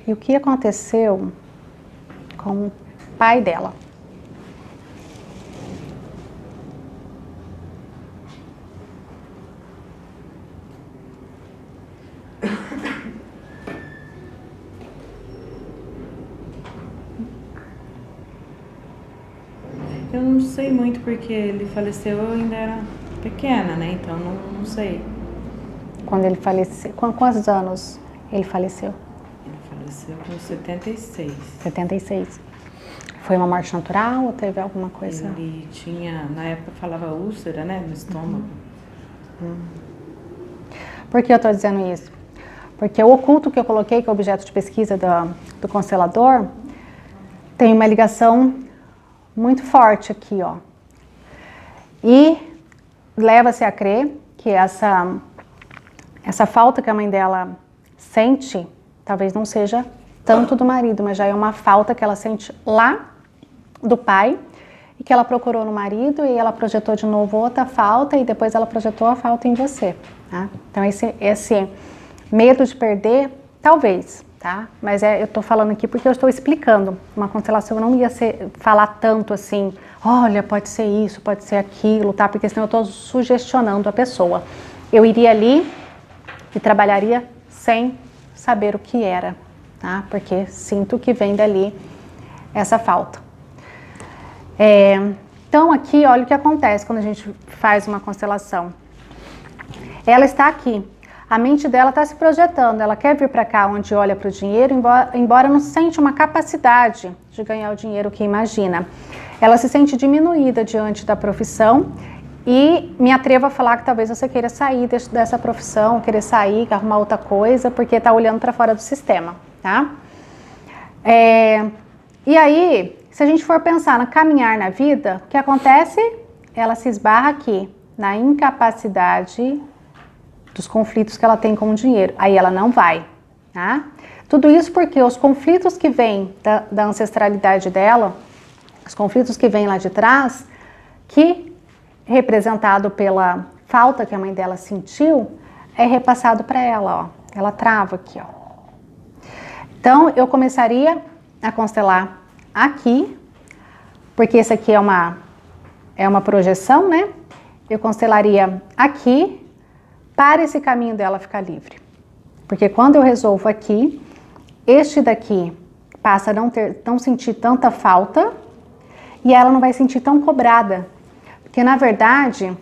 [SPEAKER 1] E o que aconteceu com o pai dela?
[SPEAKER 7] Eu não sei muito porque ele faleceu, eu ainda era pequena, né? Então não sei.
[SPEAKER 1] Quando ele faleceu, com quantos anos ele faleceu?
[SPEAKER 7] Ele faleceu com 76.
[SPEAKER 1] 76. Foi uma morte natural ou teve alguma coisa?
[SPEAKER 7] Ele tinha, na época falava úlcera, né? No estômago.
[SPEAKER 1] Por que eu estou dizendo isso? Porque o oculto que eu coloquei, que é o objeto de pesquisa do constelador, tem uma ligação muito forte aqui, ó. E leva-se a crer que essa falta que a mãe dela sente, talvez não seja tanto do marido, mas já é uma falta que ela sente lá do pai, e que ela procurou no marido, e ela projetou de novo outra falta, e depois ela projetou a falta em você, tá? Então esse medo de perder, talvez, tá? Mas eu tô falando aqui porque eu estou explicando. Uma constelação não ia falar tanto assim, olha, pode ser isso, pode ser aquilo, tá? Porque senão eu estou sugestionando a pessoa. Eu iria ali e trabalharia sem saber o que era, tá? Porque sinto que vem dali essa falta. Então aqui, olha o que acontece quando a gente faz uma constelação. Ela está aqui. A mente dela está se projetando, ela quer vir para cá onde olha para o dinheiro, embora não sente uma capacidade de ganhar o dinheiro que imagina. Ela se sente diminuída diante da profissão e me atrevo a falar que talvez você queira sair dessa profissão, querer sair, arrumar outra coisa, porque está olhando para fora do sistema, tá? E aí, se a gente for pensar no caminhar na vida, o que acontece? Ela se esbarra aqui, na incapacidade dos conflitos que ela tem com o dinheiro. Aí ela não vai, tá? Tudo isso porque os conflitos que vêm da ancestralidade dela, os conflitos que vêm lá de trás, que representado pela falta que a mãe dela sentiu, é repassado para ela, ó. Ela trava aqui, ó. Então, eu começaria a constelar aqui, porque esse aqui é uma projeção, né? Eu constelaria aqui para esse caminho dela ficar livre. Porque quando eu resolvo aqui, este daqui passa a não sentir tanta falta e ela não vai sentir tão cobrada. Porque, na verdade,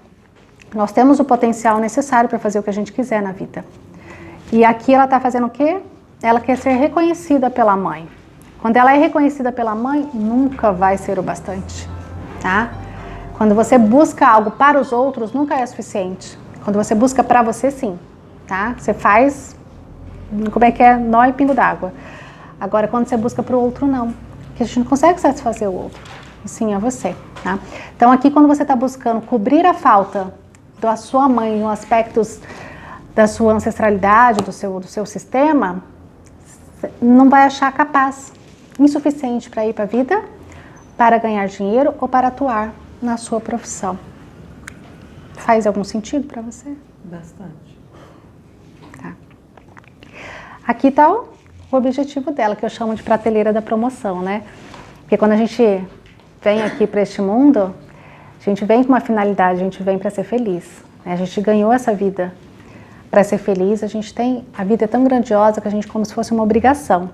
[SPEAKER 1] nós temos o potencial necessário para fazer o que a gente quiser na vida. E aqui ela está fazendo o quê? Ela quer ser reconhecida pela mãe. Quando ela é reconhecida pela mãe, nunca vai ser o bastante, tá? Quando você busca algo para os outros, nunca é suficiente. Quando você busca para você, sim, tá? Você faz, como é que é? Nó e pingo d'água. Agora, quando você busca para o outro, não. Porque a gente não consegue satisfazer o outro. E sim, é você, tá? Então, aqui, quando você está buscando cobrir a falta da sua mãe em aspectos da sua ancestralidade, do seu sistema, não vai achar capaz, insuficiente para ir para a vida, para ganhar dinheiro ou para atuar na sua profissão. Faz algum sentido para você?
[SPEAKER 7] Bastante.
[SPEAKER 1] Tá. Aqui está o objetivo dela, que eu chamo de prateleira da promoção, né? Porque quando a gente vem aqui para este mundo, a gente vem com uma finalidade, a gente vem para ser feliz, né? A gente ganhou essa vida para ser feliz, a vida é tão grandiosa que a gente como se fosse uma obrigação.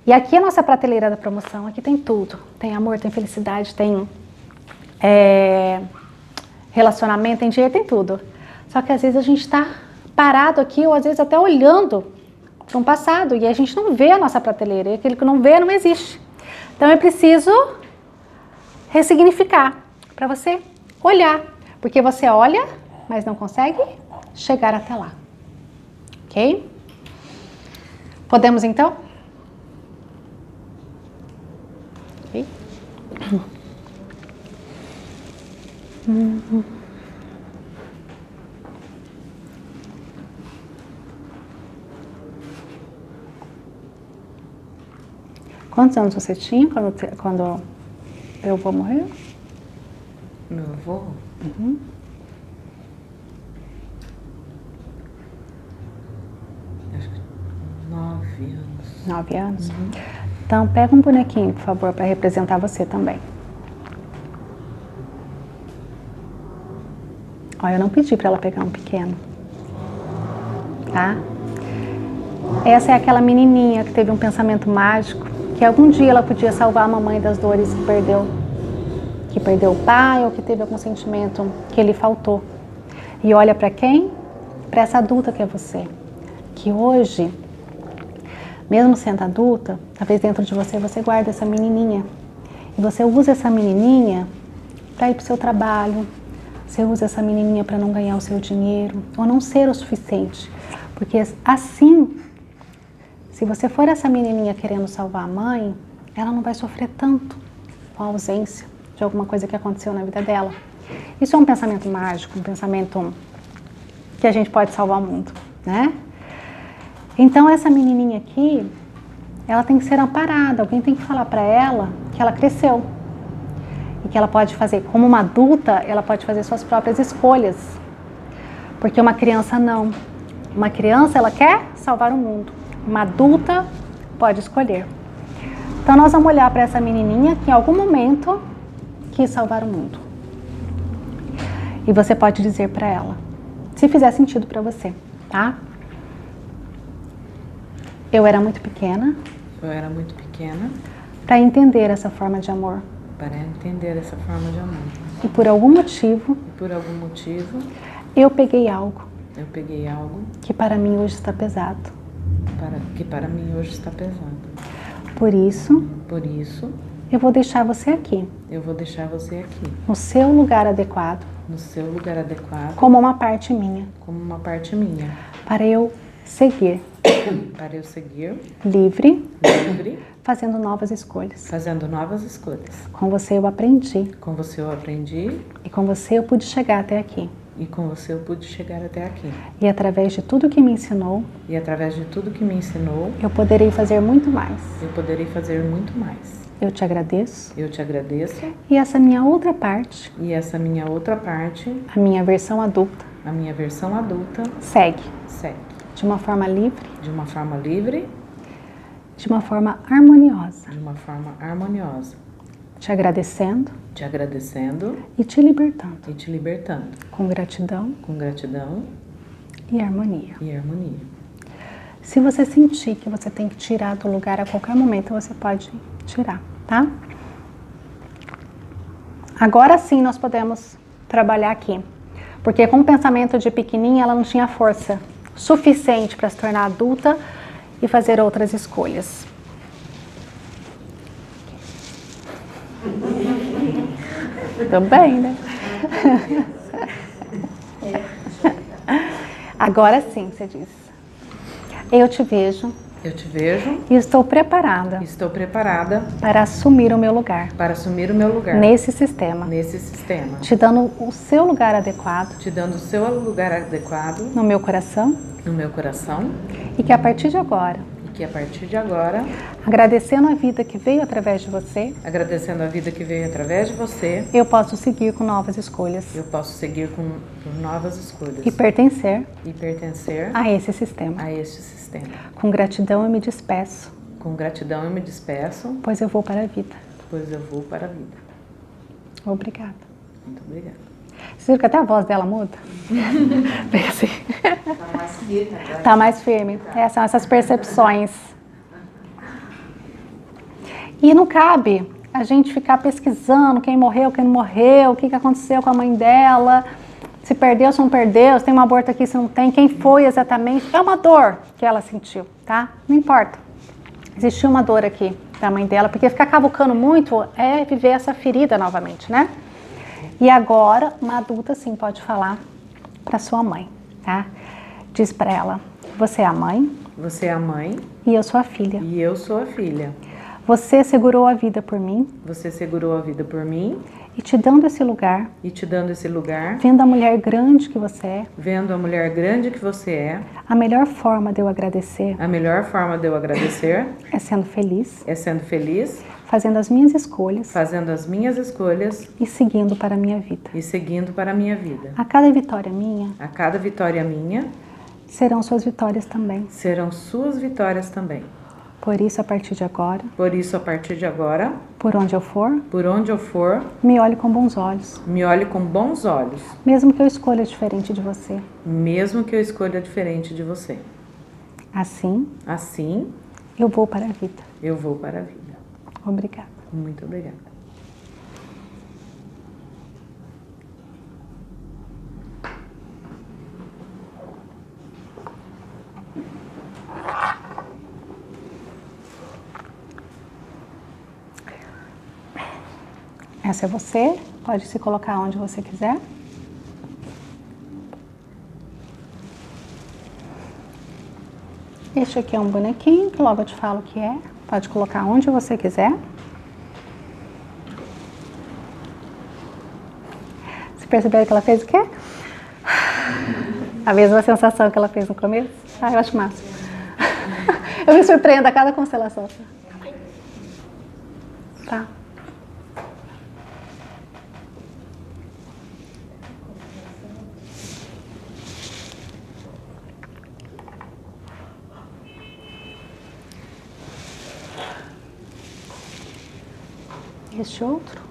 [SPEAKER 1] E aqui a nossa prateleira da promoção, aqui tem tudo. Tem amor, tem felicidade, tem relacionamento, tem dinheiro, tem tudo. Só que às vezes a gente está parado aqui, ou às vezes até olhando para um passado, e a gente não vê a nossa prateleira, e aquele que não vê não existe. Então é preciso ressignificar, para você olhar, porque você olha, mas não consegue chegar até lá. Ok? Podemos então? Ok? Quantos anos você tinha quando eu vou morrer?
[SPEAKER 7] Meu avô?
[SPEAKER 1] Uhum.
[SPEAKER 7] Acho que 9 anos.
[SPEAKER 1] 9 anos?
[SPEAKER 7] Uhum.
[SPEAKER 1] Então, pega um bonequinho, por favor, para representar você também. Ó, eu não pedi para ela pegar um pequeno, tá? Essa é aquela menininha que teve um pensamento mágico, que algum dia ela podia salvar a mamãe das dores que perdeu o pai, ou que teve algum sentimento que lhe faltou. E olha para quem? Para essa adulta que é você, que hoje, mesmo sendo adulta, talvez dentro de você guarda essa menininha. E você usa essa menininha para ir para o seu trabalho, você usa essa menininha para não ganhar o seu dinheiro, ou não ser o suficiente. Porque assim, se você for essa menininha querendo salvar a mãe, ela não vai sofrer tanto com a ausência de alguma coisa que aconteceu na vida dela. Isso é um pensamento mágico, um pensamento que a gente pode salvar o mundo, né? Então essa menininha aqui, ela tem que ser amparada, alguém tem que falar para ela que ela cresceu. E que ela pode fazer, como uma adulta, ela pode fazer suas próprias escolhas. Porque uma criança não. Uma criança, ela quer salvar o mundo. Uma adulta pode escolher. Então nós vamos olhar para essa menininha que em algum momento quis salvar o mundo. E você pode dizer para ela, se fizer sentido para você, tá? Eu era muito pequena.
[SPEAKER 7] Eu era muito pequena.
[SPEAKER 1] Para entender essa forma de amor.
[SPEAKER 7] Para entender essa forma de amor.
[SPEAKER 1] E por algum motivo. Eu peguei algo.
[SPEAKER 7] Eu peguei algo.
[SPEAKER 1] Que para mim hoje está pesado.
[SPEAKER 7] Que para mim hoje está pesado.
[SPEAKER 1] Por isso. Eu vou deixar você aqui. No seu lugar adequado.
[SPEAKER 7] No seu lugar adequado.
[SPEAKER 1] Como uma parte minha.
[SPEAKER 7] Como uma parte minha.
[SPEAKER 1] Para eu seguir
[SPEAKER 7] para eu seguir
[SPEAKER 1] livre,
[SPEAKER 7] livre,
[SPEAKER 1] fazendo novas escolhas.
[SPEAKER 7] fazendo novas escolhas.
[SPEAKER 1] Com você eu aprendi
[SPEAKER 7] Com você eu aprendi
[SPEAKER 1] e com você eu pude chegar até aqui.
[SPEAKER 7] e com você eu pude chegar até aqui.
[SPEAKER 1] E através de tudo que me ensinou,
[SPEAKER 7] E através de tudo que me ensinou,
[SPEAKER 1] eu poderei fazer muito mais.
[SPEAKER 7] eu poderei fazer muito mais.
[SPEAKER 1] Eu te agradeço.
[SPEAKER 7] Eu te agradeço
[SPEAKER 1] E essa minha outra parte,
[SPEAKER 7] e essa minha outra parte,
[SPEAKER 1] a minha versão adulta,
[SPEAKER 7] a minha versão adulta,
[SPEAKER 1] segue
[SPEAKER 7] segue
[SPEAKER 1] de uma forma livre,
[SPEAKER 7] de uma forma livre,
[SPEAKER 1] de uma forma harmoniosa,
[SPEAKER 7] de uma forma harmoniosa,
[SPEAKER 1] te agradecendo
[SPEAKER 7] te agradecendo
[SPEAKER 1] e te libertando,
[SPEAKER 7] e te libertando,
[SPEAKER 1] com gratidão
[SPEAKER 7] com gratidão
[SPEAKER 1] e harmonia.
[SPEAKER 7] e harmonia.
[SPEAKER 1] Se você sentir que você tem que tirar do lugar a qualquer momento, você pode tirar, tá? Agora sim nós podemos trabalhar aqui. Porque com o pensamento de pequenininha, ela não tinha força suficiente para se tornar adulta e fazer outras escolhas. Também, né? Agora sim, você diz. Eu te vejo
[SPEAKER 7] Eu te vejo
[SPEAKER 1] e estou preparada
[SPEAKER 7] e estou preparada
[SPEAKER 1] para assumir o meu lugar
[SPEAKER 7] para assumir o meu lugar
[SPEAKER 1] nesse sistema,
[SPEAKER 7] nesse sistema,
[SPEAKER 1] te dando o seu lugar adequado
[SPEAKER 7] te dando o seu lugar adequado
[SPEAKER 1] no meu coração
[SPEAKER 7] no meu coração
[SPEAKER 1] e que a partir de agora,
[SPEAKER 7] e que a partir de agora,
[SPEAKER 1] agradecendo a vida que veio através de você,
[SPEAKER 7] agradecendo a vida que veio através de você,
[SPEAKER 1] eu posso seguir com novas escolhas
[SPEAKER 7] eu posso seguir com novas escolhas
[SPEAKER 1] e pertencer
[SPEAKER 7] e pertencer
[SPEAKER 1] a esse sistema.
[SPEAKER 7] a este sistema.
[SPEAKER 1] Com gratidão eu me despeço,
[SPEAKER 7] Com gratidão eu me despeço,
[SPEAKER 1] pois eu vou para a vida.
[SPEAKER 7] pois eu vou para a vida.
[SPEAKER 1] Obrigada.
[SPEAKER 7] Muito obrigada.
[SPEAKER 1] Vocês viram que até a voz dela muda? Bem assim.
[SPEAKER 2] Tá mais firme agora.
[SPEAKER 1] Tá mais firme. São essas percepções. E não cabe a gente ficar pesquisando quem morreu, quem não morreu, o que aconteceu com a mãe dela, se perdeu, se não perdeu, se tem um aborto aqui, se não tem, quem foi exatamente. É uma dor que ela sentiu, tá? Não importa. Existiu uma dor aqui da mãe dela, porque ficar cavucando muito é viver essa ferida novamente, né? E agora, uma adulta sim pode falar para sua mãe, tá? Diz para ela: você é a mãe
[SPEAKER 7] Você é a mãe
[SPEAKER 1] e eu sou a filha.
[SPEAKER 7] e eu sou a filha.
[SPEAKER 1] Você segurou a vida por mim
[SPEAKER 7] Você segurou a vida por mim
[SPEAKER 1] e te dando esse lugar,
[SPEAKER 7] e te dando esse lugar,
[SPEAKER 1] vendo a mulher grande que você é,
[SPEAKER 7] vendo a mulher grande que você é,
[SPEAKER 1] a melhor forma de eu agradecer
[SPEAKER 7] a melhor forma de eu agradecer
[SPEAKER 1] é sendo feliz,
[SPEAKER 7] é sendo feliz,
[SPEAKER 1] fazendo as minhas escolhas
[SPEAKER 7] fazendo as minhas escolhas
[SPEAKER 1] e seguindo para a minha vida.
[SPEAKER 7] e seguindo para a minha vida.
[SPEAKER 1] A cada vitória minha,
[SPEAKER 7] A cada vitória minha,
[SPEAKER 1] serão suas vitórias também.
[SPEAKER 7] serão suas vitórias também.
[SPEAKER 1] Por isso, a partir de agora,
[SPEAKER 7] Por isso, a partir de agora,
[SPEAKER 1] por onde eu for,
[SPEAKER 7] por onde eu for,
[SPEAKER 1] me olhe com bons olhos,
[SPEAKER 7] me olhe com bons olhos,
[SPEAKER 1] mesmo que eu escolha diferente de você.
[SPEAKER 7] mesmo que eu escolha diferente de você.
[SPEAKER 1] Assim,
[SPEAKER 7] Assim,
[SPEAKER 1] eu vou para a vida.
[SPEAKER 7] eu vou para a vida.
[SPEAKER 1] Obrigada.
[SPEAKER 7] Muito obrigada.
[SPEAKER 1] Essa é você, pode se colocar onde você quiser. Este aqui é um bonequinho, que logo eu te falo o que é. Pode colocar onde você quiser. Você percebeu que ela fez o quê? A mesma sensação que ela fez no começo? Ah, eu acho massa. Eu me surpreendo a cada constelação. Tá. Este outro.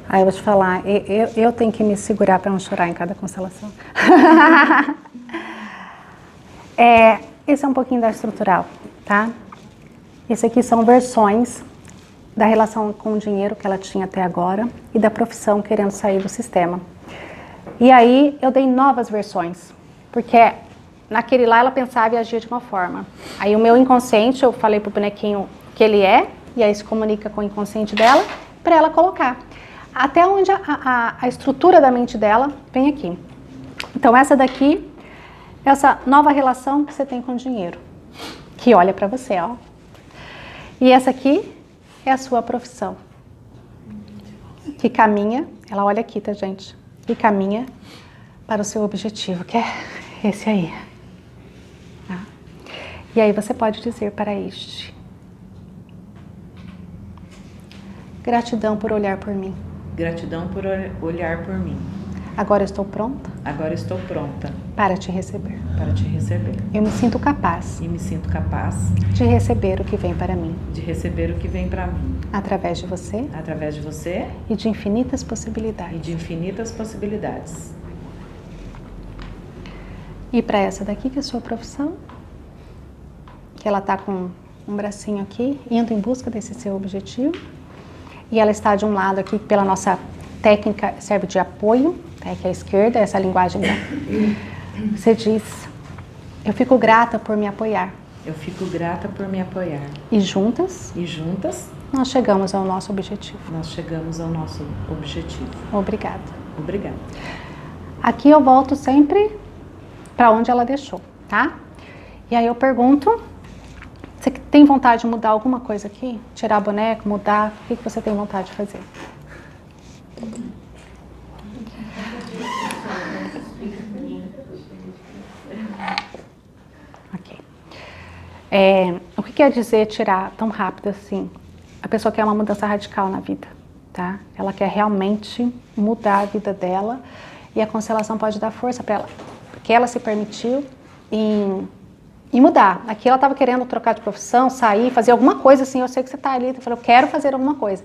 [SPEAKER 1] Aí eu vou te falar, eu tenho que me segurar para não chorar em cada constelação. Esse é um pouquinho da estrutural, tá? Esse aqui são versões da relação com o dinheiro que ela tinha até agora e da profissão querendo sair do sistema. E aí eu dei novas versões, porque naquele lá ela pensava e agia de uma forma. Aí o meu inconsciente, eu falei pro bonequinho que ele é, e aí se comunica com o inconsciente dela, para ela colocar. até onde a estrutura da mente dela vem aqui. Então essa daqui, essa nova relação que você tem com o dinheiro, que olha para você, ó. E essa aqui é a sua profissão, que caminha, ela olha aqui, tá, gente? Que caminha para o seu objetivo, que é esse aí. Tá? E aí você pode dizer para este: gratidão por olhar por mim.
[SPEAKER 7] Gratidão por olhar por mim.
[SPEAKER 1] Agora estou pronta
[SPEAKER 7] Agora estou pronta
[SPEAKER 1] para te receber.
[SPEAKER 7] para te receber.
[SPEAKER 1] Eu me sinto capaz
[SPEAKER 7] E me sinto capaz
[SPEAKER 1] de receber o que vem para mim,
[SPEAKER 7] de receber o que vem para mim,
[SPEAKER 1] através de você
[SPEAKER 7] através de você
[SPEAKER 1] e de infinitas
[SPEAKER 7] e
[SPEAKER 1] possibilidades.
[SPEAKER 7] de infinitas possibilidades.
[SPEAKER 1] E para essa daqui, que é a sua profissão, que ela está com um bracinho aqui, indo em busca desse seu objetivo, e ela está de um lado aqui, pela nossa técnica, serve de apoio, tá? Que é a esquerda, essa linguagem. Você diz: eu fico grata por me apoiar.
[SPEAKER 7] Eu fico grata por me apoiar.
[SPEAKER 1] E juntas,
[SPEAKER 7] E juntas,
[SPEAKER 1] nós chegamos ao nosso objetivo.
[SPEAKER 7] nós chegamos ao nosso objetivo.
[SPEAKER 1] Obrigada.
[SPEAKER 7] Obrigada.
[SPEAKER 1] Aqui eu volto sempre para onde ela deixou, tá? E aí eu pergunto: você tem vontade de mudar alguma coisa aqui? Tirar boneco, mudar? O que você tem vontade de fazer? Ok. O que quer dizer tirar tão rápido assim? A pessoa quer uma mudança radical na vida, tá? Ela quer realmente mudar a vida dela, e a constelação pode dar força para ela, porque ela se permitiu em mudar. Aqui ela estava querendo trocar de profissão, sair, fazer alguma coisa assim. Eu sei que você está ali, eu quero fazer alguma coisa.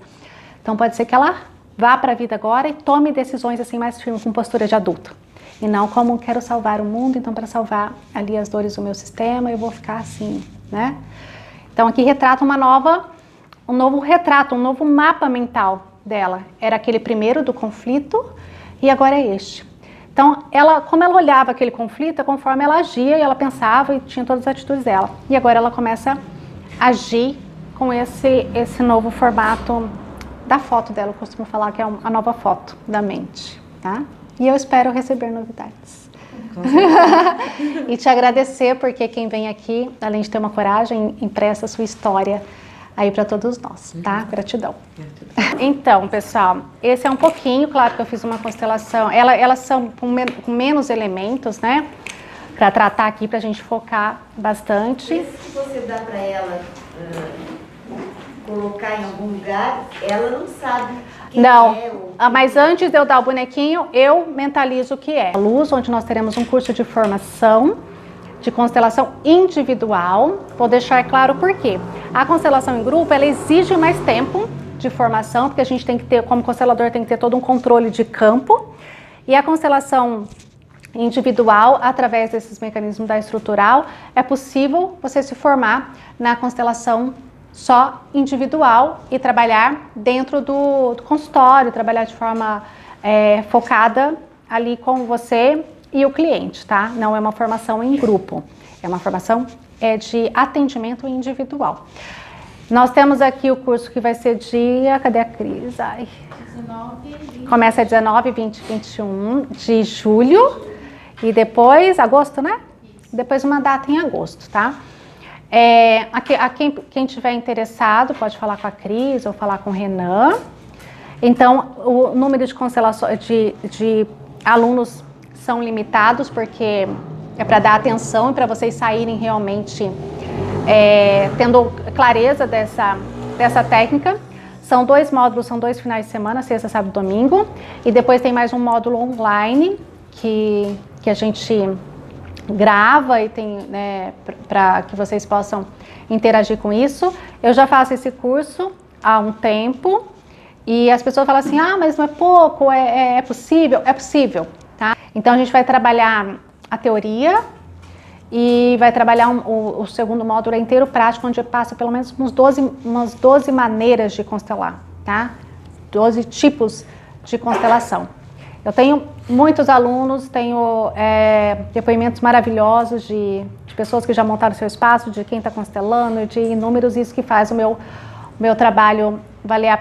[SPEAKER 1] Então pode ser que ela vá para a vida agora e tome decisões assim mais firmes, com postura de adulto. E não como: quero salvar o mundo, então para salvar ali as dores do meu sistema eu vou ficar assim, né? Então aqui retrata um novo retrato, um novo mapa mental dela. Era aquele primeiro do conflito e agora é este. Então, como ela olhava aquele conflito, é conforme ela agia e ela pensava e tinha todas as atitudes dela. E agora ela começa a agir com esse novo formato da foto dela. Eu costumo falar que é a nova foto da mente, tá? E eu espero receber novidades. E te agradecer, porque quem vem aqui, além de ter uma coragem, empresta a sua história aí para todos nós, tá? Gratidão. Então, pessoal, esse é um pouquinho, claro que eu fiz uma constelação, elas são com menos elementos, né? Para tratar aqui, pra gente focar bastante.
[SPEAKER 2] Esse que você dá para ela colocar em algum lugar, ela não sabe quem
[SPEAKER 1] Não,
[SPEAKER 2] é.
[SPEAKER 1] mas antes de eu dar o bonequinho, eu mentalizo o que é. A luz, onde nós teremos um curso de formação de constelação individual. Vou deixar claro por quê. A constelação em grupo, ela exige mais tempo de formação, porque a gente tem que ter, como constelador, tem que ter todo um controle de campo. E a constelação individual, através desses mecanismos da estrutural, é possível você se formar na constelação só individual e trabalhar dentro do consultório, trabalhar de forma focada ali com você e o cliente, tá? Não é uma formação em grupo, é uma formação de atendimento individual. Nós temos aqui o curso que vai ser dia... Cadê a Cris? Ai.
[SPEAKER 3] 19, 20.
[SPEAKER 1] Começa 19, 20, 21 de julho e depois, agosto, né? Depois uma data em agosto, tá? Quem tiver interessado pode falar com a Cris ou falar com o Renan. Então, o número de constelações de alunos são limitados, porque é para dar atenção e para vocês saírem realmente tendo clareza dessa técnica. São 2 módulos, são 2 finais de semana, sexta, sábado e domingo. E depois tem mais um módulo online que a gente grava e tem, né, para que vocês possam interagir com isso. Eu já faço esse curso há um tempo e as pessoas falam assim: ah, mas não é pouco, é possível? É possível, tá? Então a gente vai trabalhar a teoria e vai trabalhar o segundo módulo inteiro prático, onde passa pelo menos umas 12 maneiras de constelar, tá? 12 tipos de constelação. Eu tenho muitos alunos, tenho depoimentos maravilhosos de pessoas que já montaram seu espaço, de quem está constelando, de inúmeros, isso que faz o meu trabalho valer a